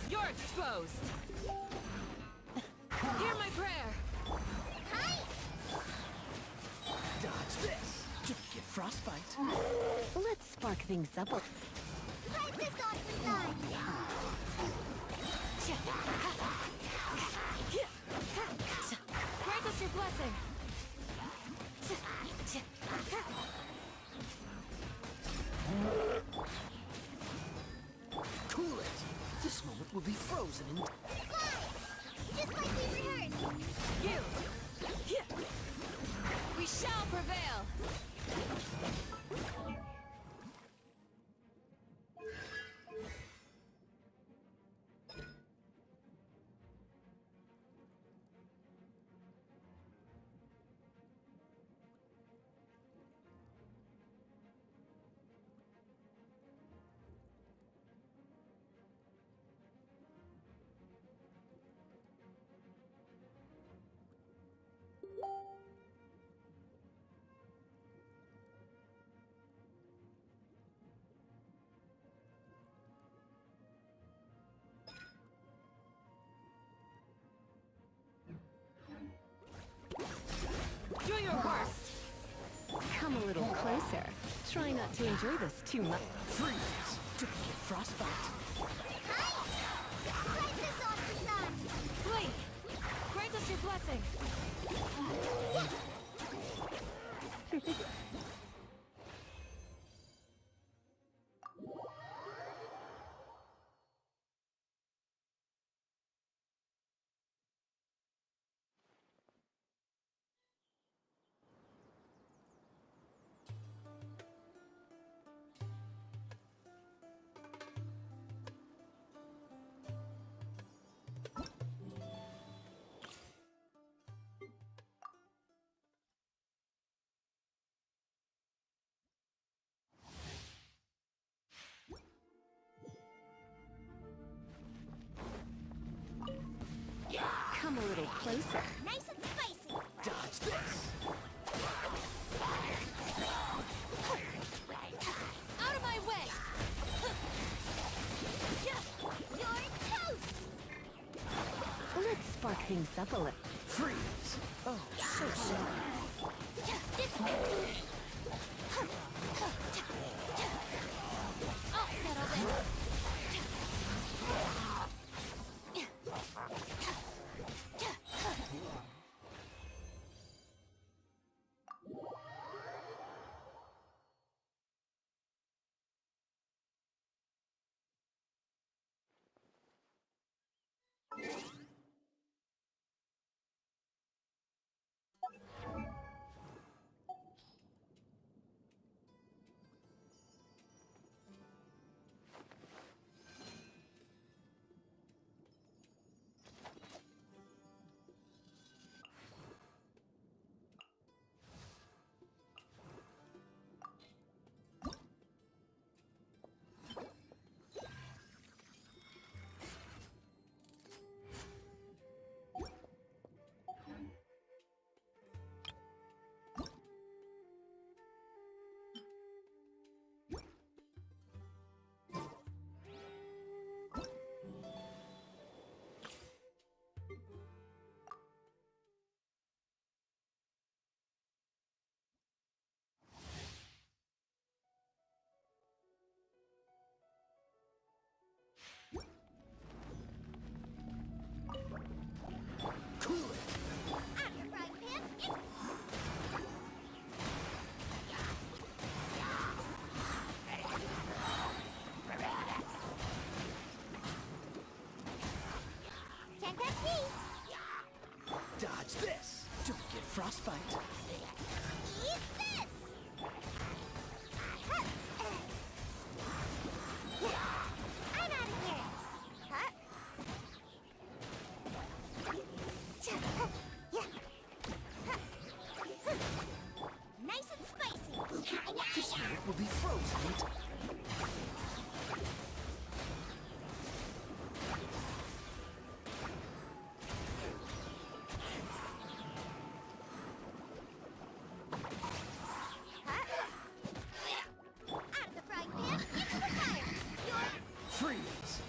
You're exposed! Hear my prayer! Dodge this! Don't get frostbite. Let's spark things up. Fight this on for size. Grant us your blessing! Cool it! This moment will be frozen in... Just like we rehearsed. You! We shall prevail! Do your worst! Come a little closer. Try not to enjoy this too much. Freeze! Don't get frostbite. Fight this on for size. Flee! Grant us your blessing! Get closer. Nice and spicy. Dodge this! Out of my way! You're toast! Let's spark things up a little. Freeze! Oh, so sorry. This way! I'll settle this. Dodge this! Don't get frostbite. Eat this! I'm out of here. Huh? Nice and spicy. This spirit will be frozen. Freeze!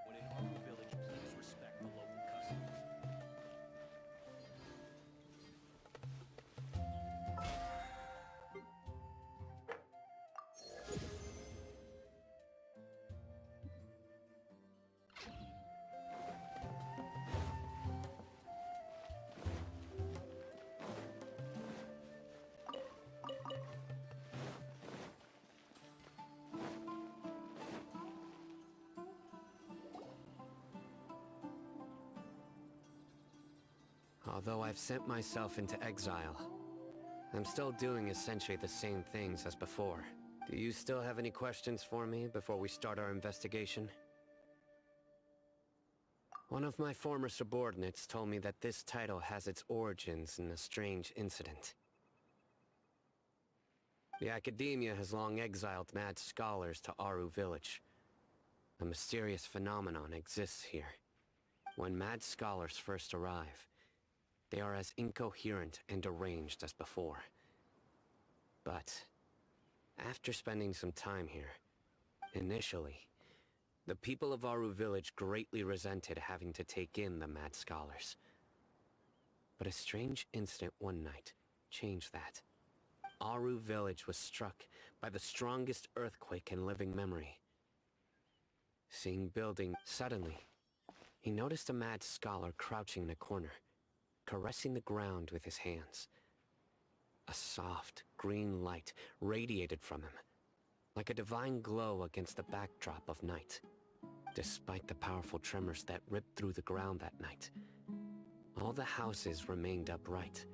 When in Aru Village, please respect the local customs. Although I've sent myself into exile, I'm still doing essentially the same things as before. Do you still have any questions for me before we start our investigation? One of my former subordinates told me that this title has its origins in a strange incident. The Academia has long exiled mad scholars to Aru Village. A mysterious phenomenon exists here. When mad scholars first arrive, they are as incoherent and deranged as before. But after spending some time here, initially, the people of Aru Village greatly resented having to take in the mad scholars. But a strange incident one night changed that. Aru Village was struck by the strongest earthquake in living memory. Seeing buildings suddenly, he noticed a mad scholar crouching in a corner, caressing the ground with his hands. A soft, green light radiated from him, like a divine glow against the backdrop of night. Despite the powerful tremors that ripped through the ground that night, all the houses remained upright,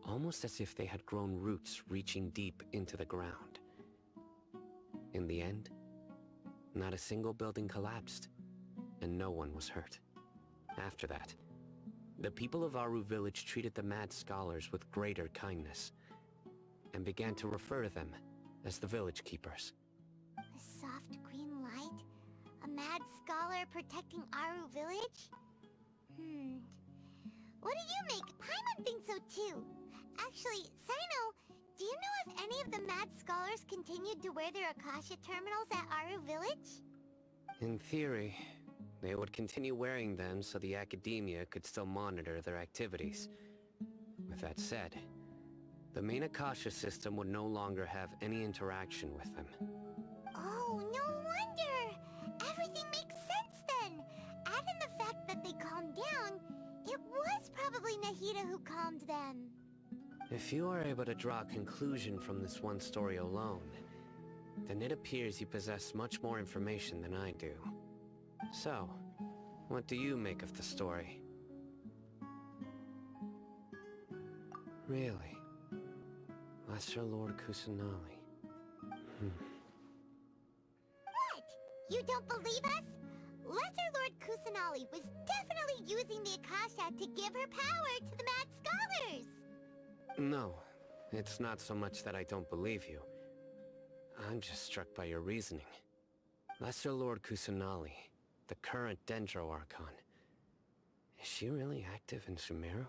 almost as if they had grown roots reaching deep into the ground. In the end, not a single building collapsed, and no one was hurt. After that, the people of Aru village treated the mad scholars with greater kindness, and began to refer to them as the village keepers. A soft green light? A mad scholar protecting Aru village? What do you make? Paimon thinks so too. Actually, Sino, do you know if any of the mad scholars continued to wear their Akasha terminals at Aru village? In theory, they would continue wearing them so the academia could still monitor their activities. With that said, the main Akasha system would no longer have any interaction with them. Oh, no wonder! Everything makes sense then! Add in the fact that they calmed down, it was probably Nahida who calmed them. If you are able to draw a conclusion from this one story alone, then it appears you possess much more information than I do. So, what do you make of the story? Really? Lesser Lord Kusanali. What? You don't believe us? Lesser Lord Kusanali was definitely using the Akasha to give her power to the mad scholars! No, it's not so much that I don't believe you. I'm just struck by your reasoning. Lesser Lord Kusanali, the current Dendro Archon. Is she really active in Sumeru?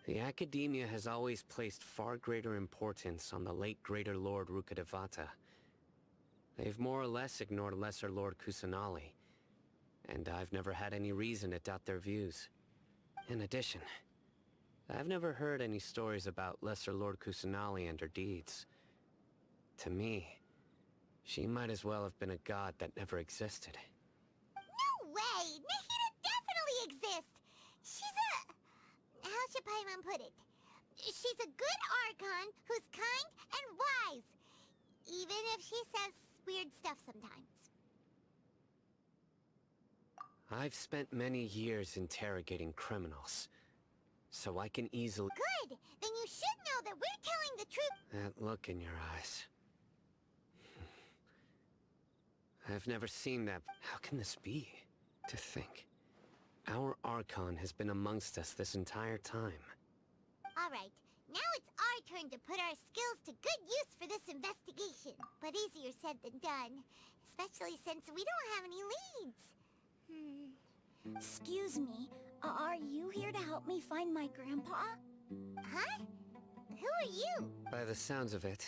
The Academia has always placed far greater importance on the late Greater Lord Rukkhadevata. They've more or less ignored Lesser Lord Kusanali, and I've never had any reason to doubt their views. In addition, I've never heard any stories about Lesser Lord Kusanali and her deeds. To me, she might as well have been a god that never existed. No way! Nahida definitely exists! She's a... how should Paimon put it? She's a good Archon who's kind and wise, even if she says weird stuff sometimes. I've spent many years interrogating criminals, so I can easily... Good! Then you should know that we're telling the truth. That look in your eyes. I've never seen that. How can this be? To think, our Archon has been amongst us this entire time. Alright, now it's our turn to put our skills to good use for this investigation. But easier said than done, especially since we don't have any leads. Excuse me, are you here to help me find my grandpa? Huh? Who are you? By the sounds of it,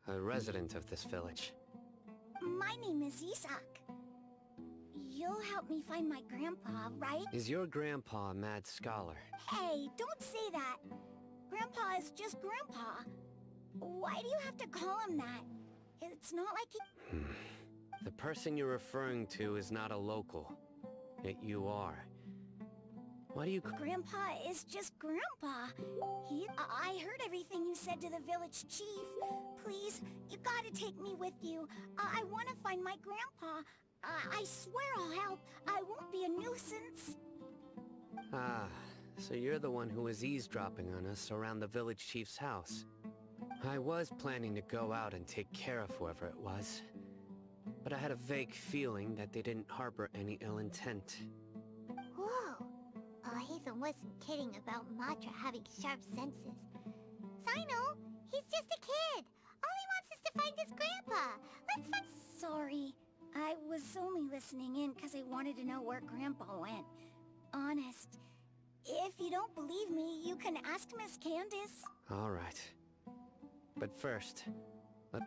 a resident of this village. My name is Isak. You'll help me find my grandpa, right? Is your grandpa a mad scholar? Hey, don't say that. Grandpa is just Grandpa. Why do you have to call him that? It's not like he... The person you're referring to is not a local. Yet you are. Why do you... Grandpa is just Grandpa. I heard everything you said to the village chief. Please, you gotta take me with you. I want to find my grandpa. I swear I'll help. I won't be a nuisance. Ah, so you're the one who was eavesdropping on us around the village chief's house. I was planning to go out and take care of whoever it was, but I had a vague feeling that they didn't harbor any ill intent. Whoa. Ethan wasn't kidding about Matra having sharp senses. Sino, he's just a kid. All he wants is to find his grandpa. Let's find... Sorry. I was only listening in because I wanted to know where Grandpa went. Honest. If you don't believe me, you can ask Miss Candace. All right. But first, let...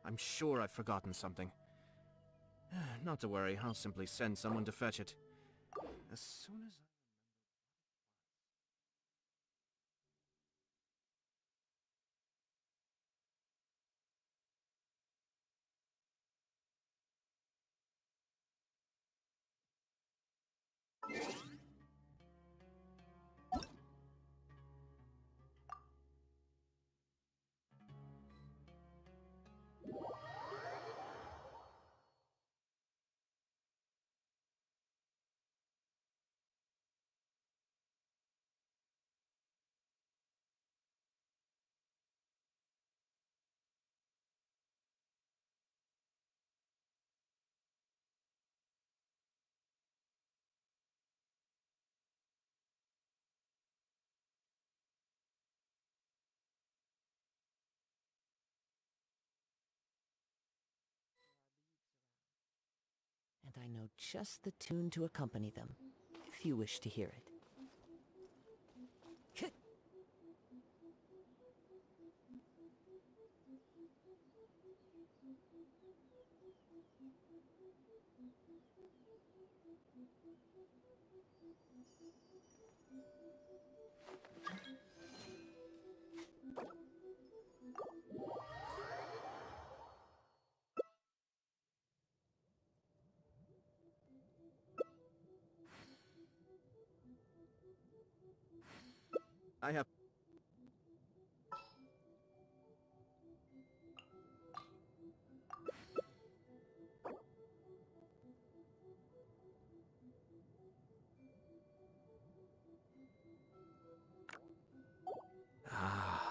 I'm sure I've forgotten something. Not to worry, I'll simply send someone to fetch it. As soon as And I know just the tune to accompany them, if you wish to hear it. I have... Ah.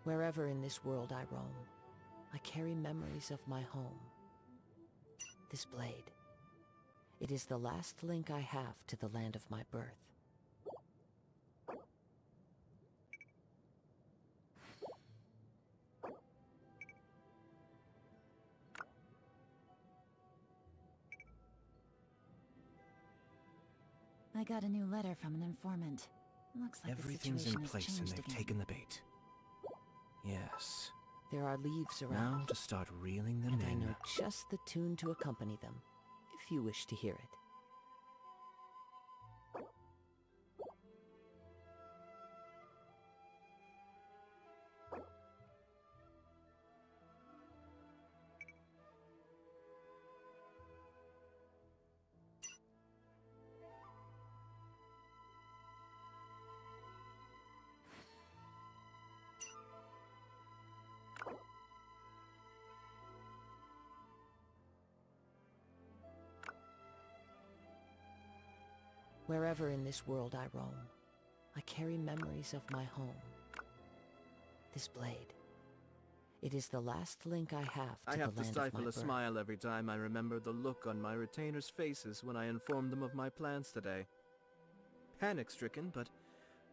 Wherever in this world I roam, I carry memories of my home. This blade. It is the last link I have to the land of my birth. I got a new letter from an informant. Looks like Everything's the in situation place has and changed they've again. taken the bait. Yes. There are leaves around. Now to start reeling them and in. I know just the tune to accompany them, if you wish to hear it. Wherever in this world I roam, I carry memories of my home. This blade. It is the last link I have to I the have to land of my stifle a birth. smile every time I remember the look on my retainers' faces when I informed them of my plans today. Panic-stricken, but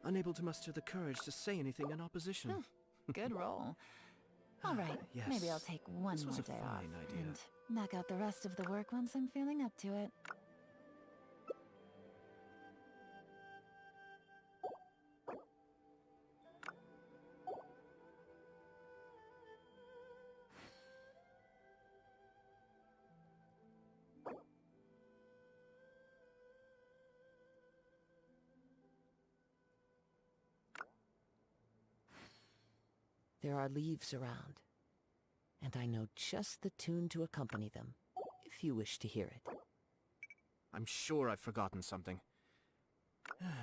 unable to muster the courage to say anything in opposition. Good roll. All right, Yes, maybe I'll take one this was more a day off fine idea. and knock out the rest of the work once I'm feeling up to it. There are leaves around, and I know just the tune to accompany them, if you wish to hear it. I'm sure I've forgotten something.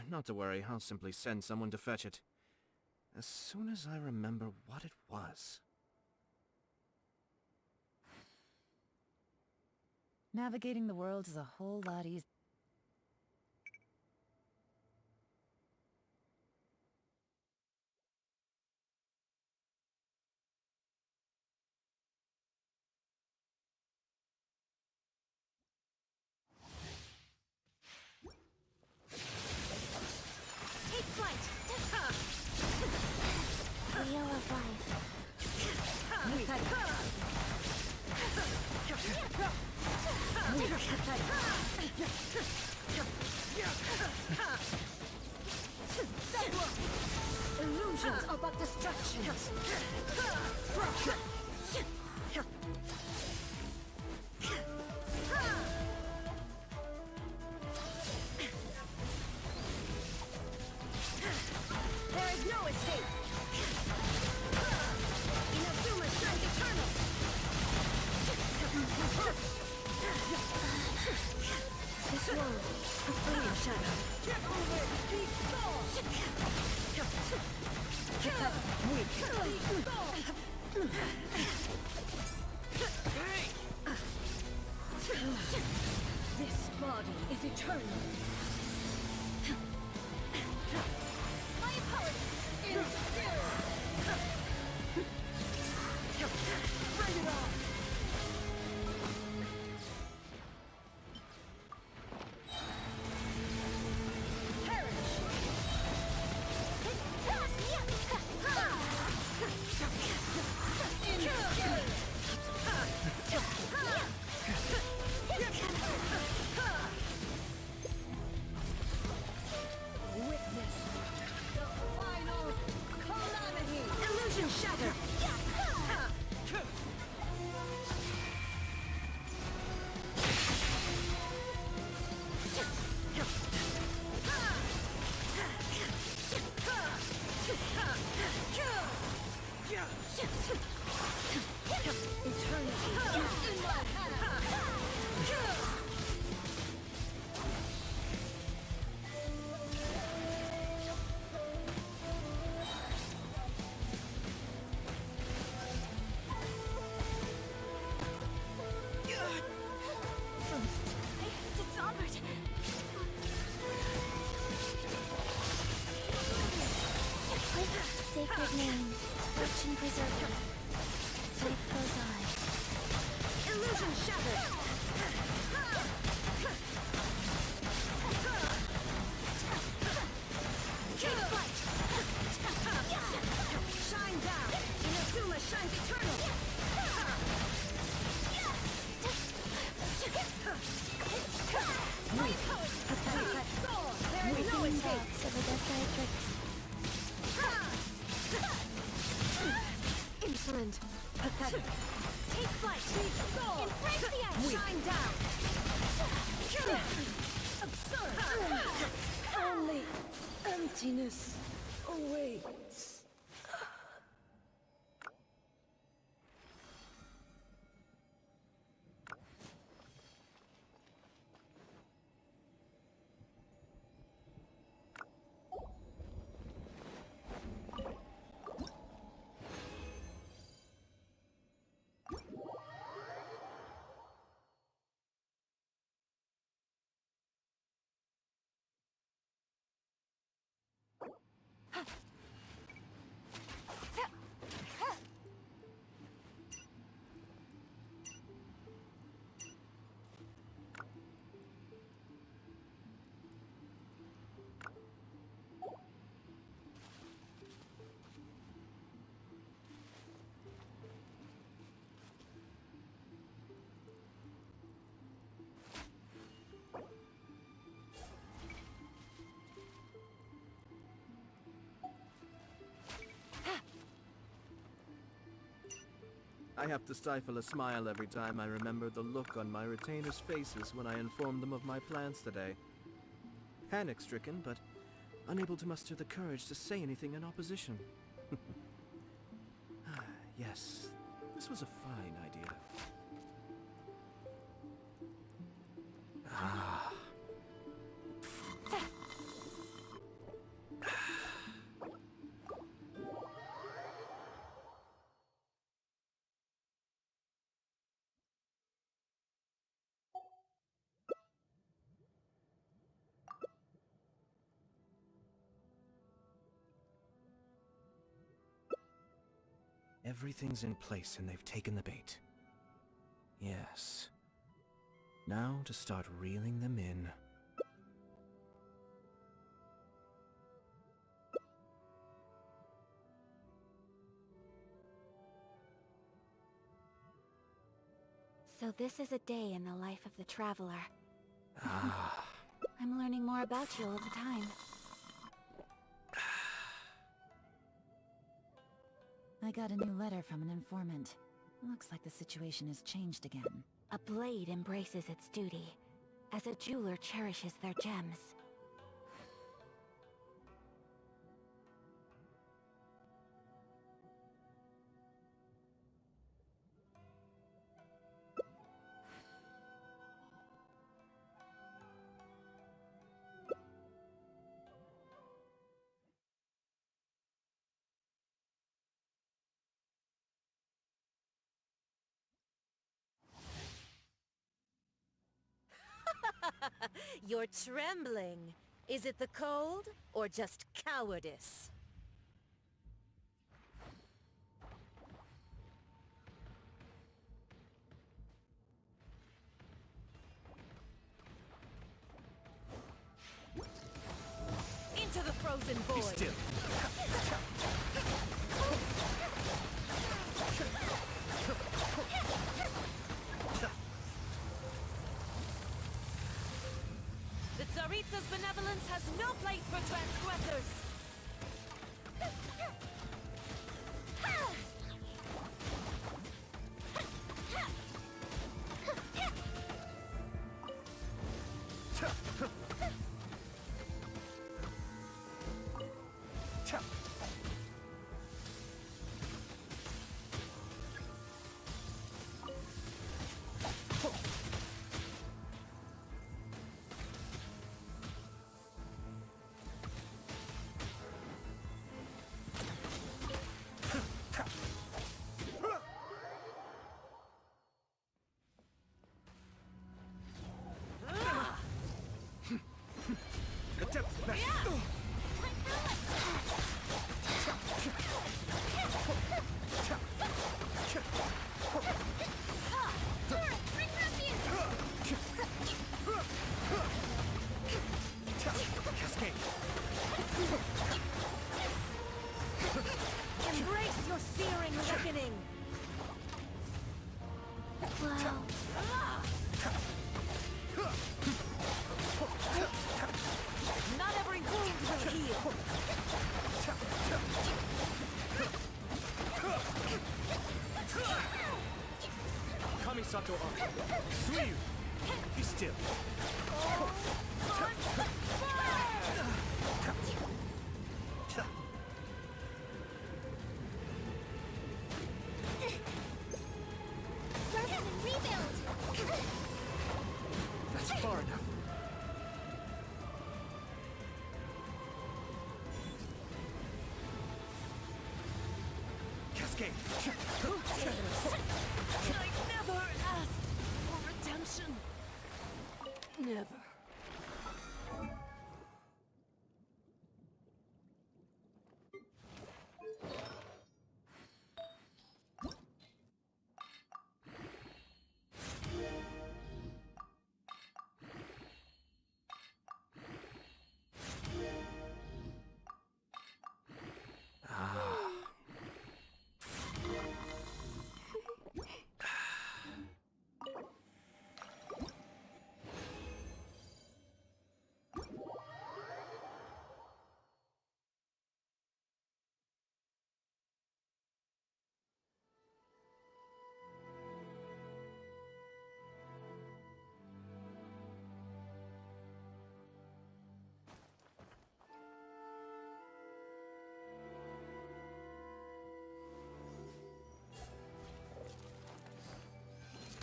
Not to worry, I'll simply send someone to fetch it. As soon as I remember what it was. Navigating the world is a whole lot easier. Illusions are but distractions. There is no escape. Inazuma shines eternal. This world, a flame shadow. This body is eternal. My apologies. In zero. Bring it on. Witness the final calamity. Illusion shattered. Eternity is in my hand. It's Albert. Sacred name, watch and preserve it. Life goes on. Illusion shattered. Take flight. Shine down. Inazuma shines eternal. My power. There is no escape. So the death Insolent. Pathetic. Take flight. Embrace the edge. Shine down. Absurd. Only emptiness awaits. I have to stifle a smile every time I remember the look on my retainers' faces when I informed them of my plans today. Panic-stricken, but unable to muster the courage to say anything in opposition. Yes, this was a fine idea. Ah. Everything's in place and they've taken the bait. Yes. Now to start reeling them in. So this is a day in the life of the Traveler. Ah. I'm learning more about you all the time. I got a new letter from an informant. Looks like the situation has changed again. A blade embraces its duty, as a jeweler cherishes their gems. You're trembling. Is it the cold, or just cowardice? Into the frozen void! Be still! The Tsaritsa's benevolence has no place for transgressors! Embrace your searing reckoning! Wow. Not every wound will heal! Kamisato Arc. Suiyu! Be still! Burst and rebuild! That's far enough. Cascade! I never asked for redemption! Never.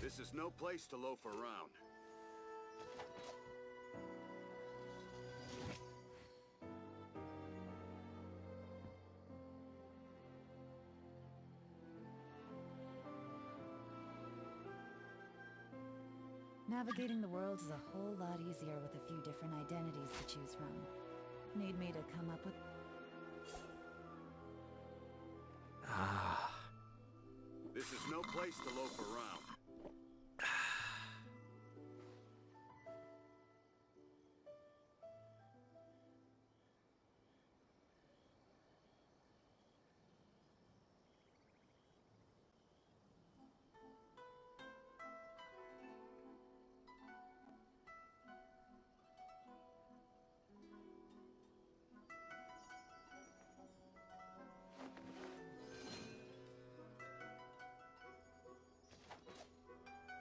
This is no place to loaf around. Navigating the world is a whole lot easier with a few different identities to choose from. Need me to come up with... This is no place to loaf around.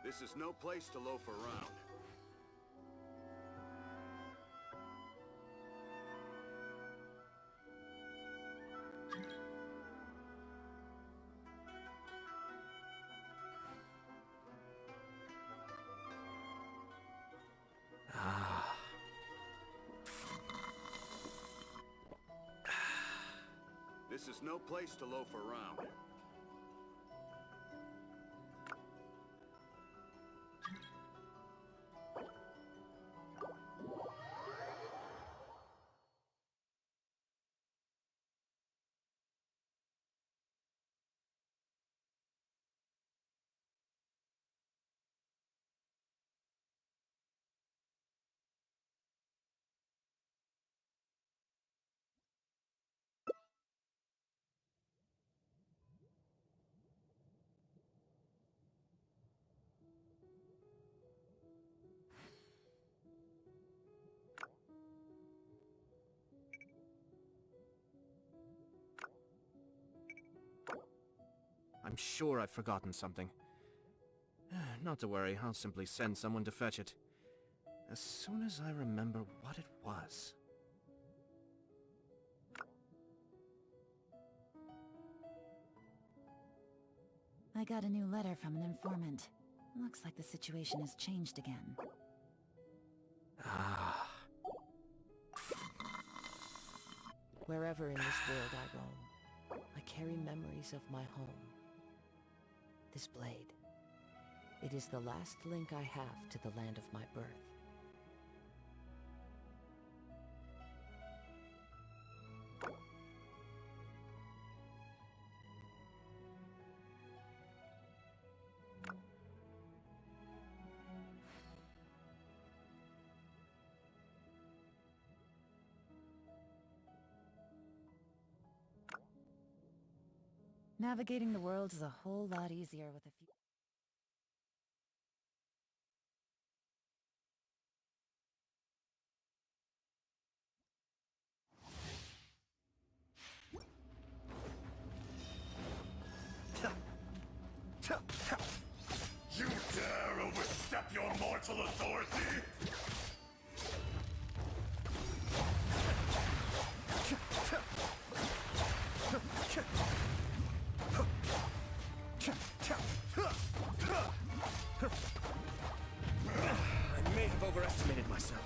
This is no place to loaf around. This is no place to loaf around. I'm sure I've forgotten something. Not to worry, I'll simply send someone to fetch it. As soon as I remember what it was. I got a new letter from an informant. Looks like the situation has changed again. Wherever in this world I roam, I carry memories of my home. This blade. It is the last link I have to the land of my birth. Navigating the world is a whole lot easier with a few... You dare overstep your mortal authority? I may have overestimated myself.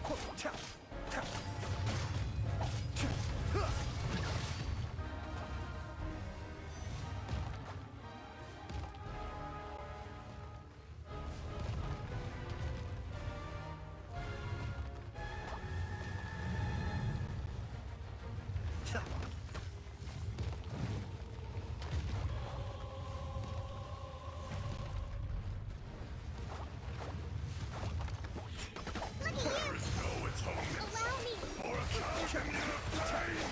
There is no atonement for a communion of pain!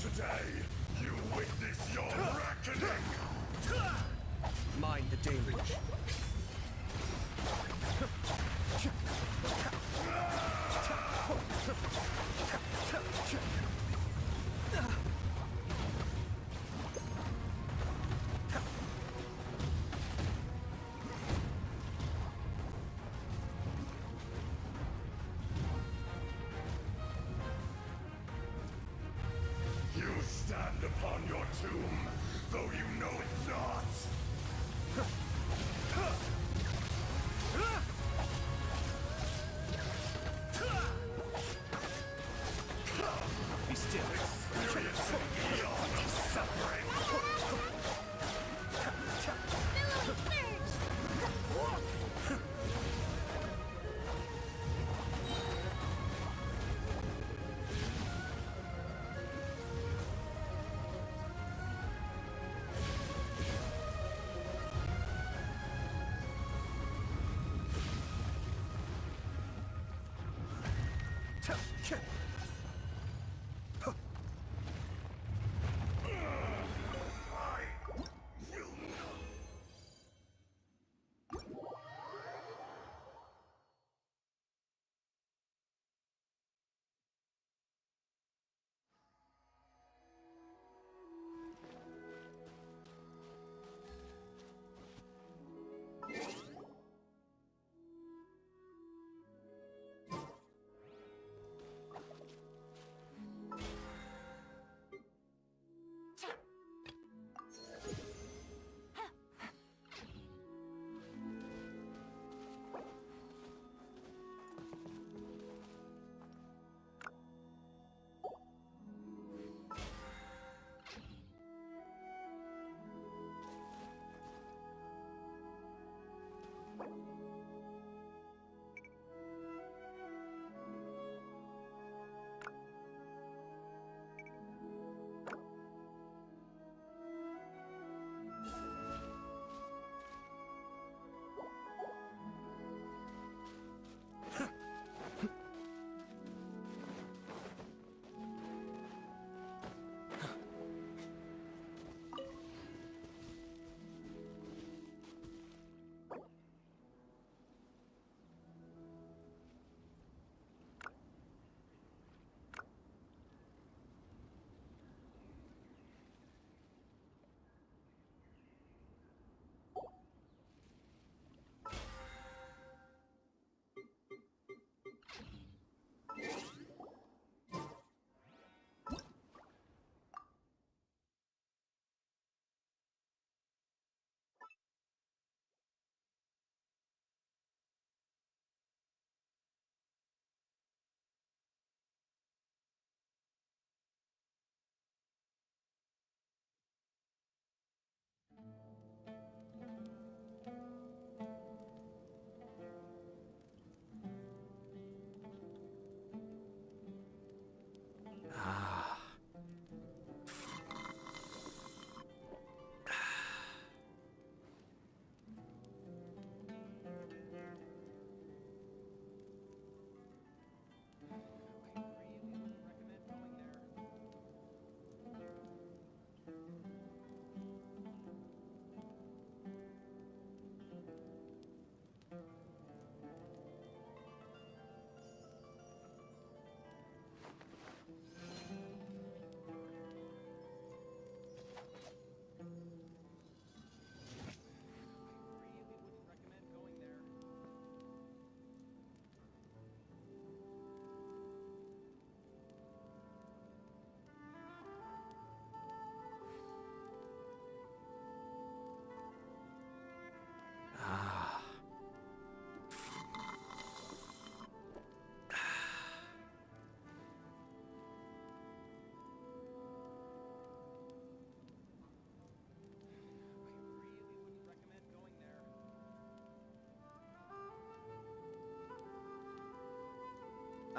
Today, you witness your reckoning! Mind the deluge. You stand upon your tomb, though you know it not. Be still. Experience an eon of suffering.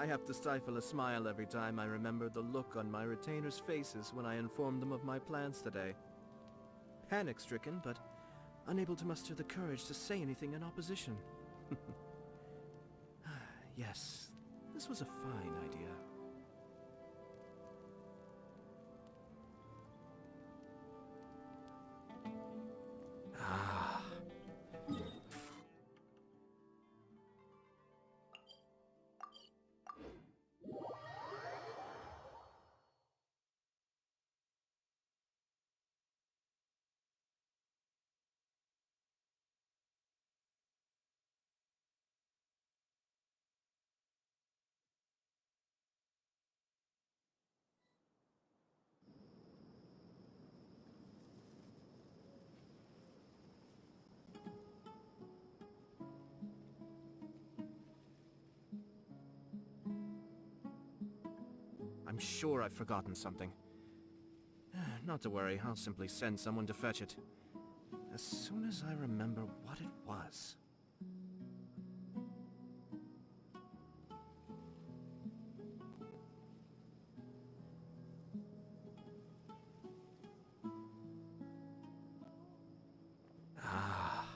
I have to stifle a smile every time I remember the look on my retainers' faces when I informed them of my plans today. Panic-stricken, but unable to muster the courage to say anything in opposition. Yes, this was a fine idea. Ah. I'm sure I've forgotten something. Not to worry, I'll simply send someone to fetch it. As soon as I remember what it was. Ah.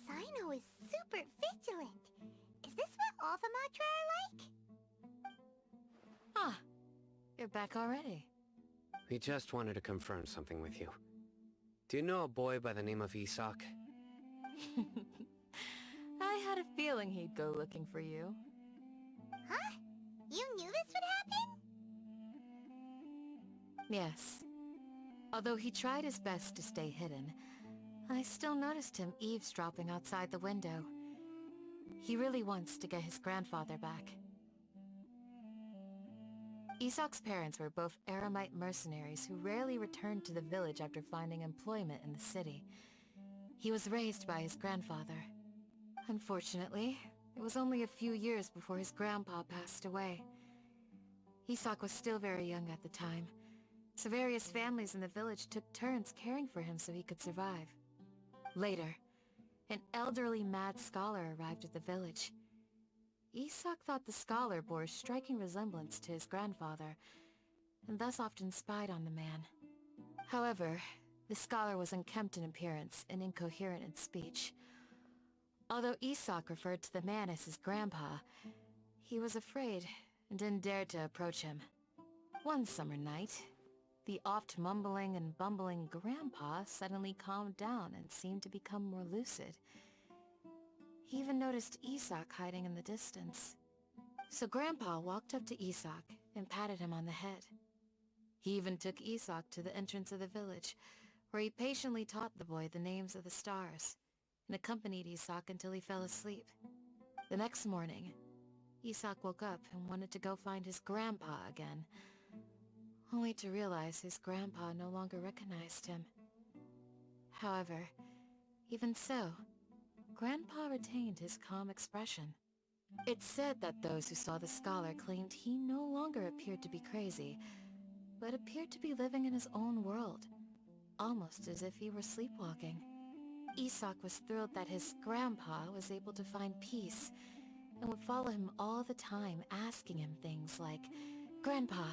Sino is super vigilant. Is this what all the Matra are like? Ah, you're back already. We just wanted to confirm something with you. Do you know a boy by the name of Isak? I had a feeling he'd go looking for you. Huh? You knew this would happen? Yes. Although he tried his best to stay hidden, I still noticed him eavesdropping outside the window. He really wants to get his grandfather back. Isak's parents were both Aramite mercenaries who rarely returned to the village after finding employment in the city. He was raised by his grandfather. Unfortunately, it was only a few years before his grandpa passed away. Isak was still very young at the time, so various families in the village took turns caring for him so he could survive. Later, an elderly mad scholar arrived at the village. Isak thought the scholar bore a striking resemblance to his grandfather, and thus often spied on the man. However, the scholar was unkempt in appearance and incoherent in speech. Although Isak referred to the man as his grandpa, he was afraid and didn't dare to approach him. One summer night, the oft mumbling and bumbling grandpa suddenly calmed down and seemed to become more lucid. He even noticed Isak hiding in the distance. So Grandpa walked up to Isak and patted him on the head. He even took Isak to the entrance of the village, where he patiently taught the boy the names of the stars, and accompanied Isak until he fell asleep. The next morning, Isak woke up and wanted to go find his grandpa again, only to realize his grandpa no longer recognized him. However, even so, Grandpa retained his calm expression. It's said that those who saw the scholar claimed he no longer appeared to be crazy, but appeared to be living in his own world, almost as if he were sleepwalking. Isak was thrilled that his grandpa was able to find peace, and would follow him all the time, asking him things like, Grandpa,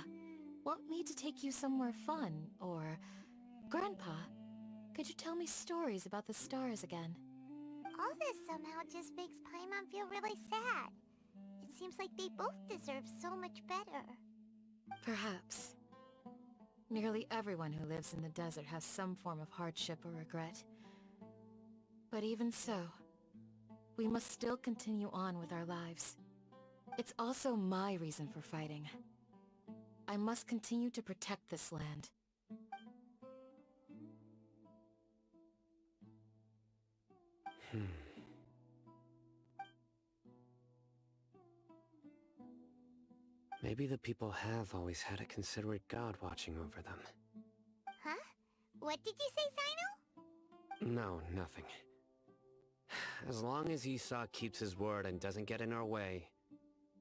want me to take you somewhere fun, or... Grandpa, could you tell me stories about the stars again? All this somehow just makes Paimon feel really sad. It seems like they both deserve so much better. Perhaps. Nearly everyone who lives in the desert has some form of hardship or regret. But even so, we must still continue on with our lives. It's also my reason for fighting. I must continue to protect this land. Maybe the people have always had a considerate god watching over them. Huh? What did you say, Sino? No, nothing. As long as Esau keeps his word and doesn't get in our way,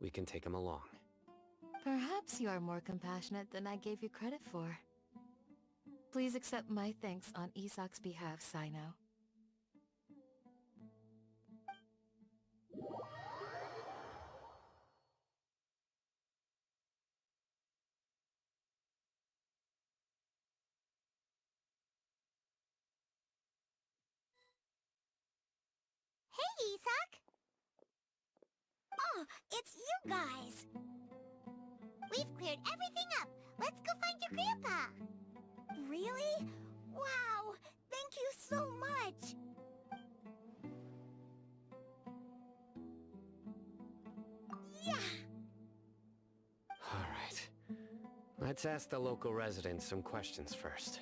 we can take him along. Perhaps you are more compassionate than I gave you credit for. Please accept my thanks on Isak's behalf, Sino. Hey, Isak! Oh, it's you guys! We've cleared everything up. Let's go find your grandpa. Really? Wow! Thank you so much! Yeah! Alright. Let's ask the local residents some questions first.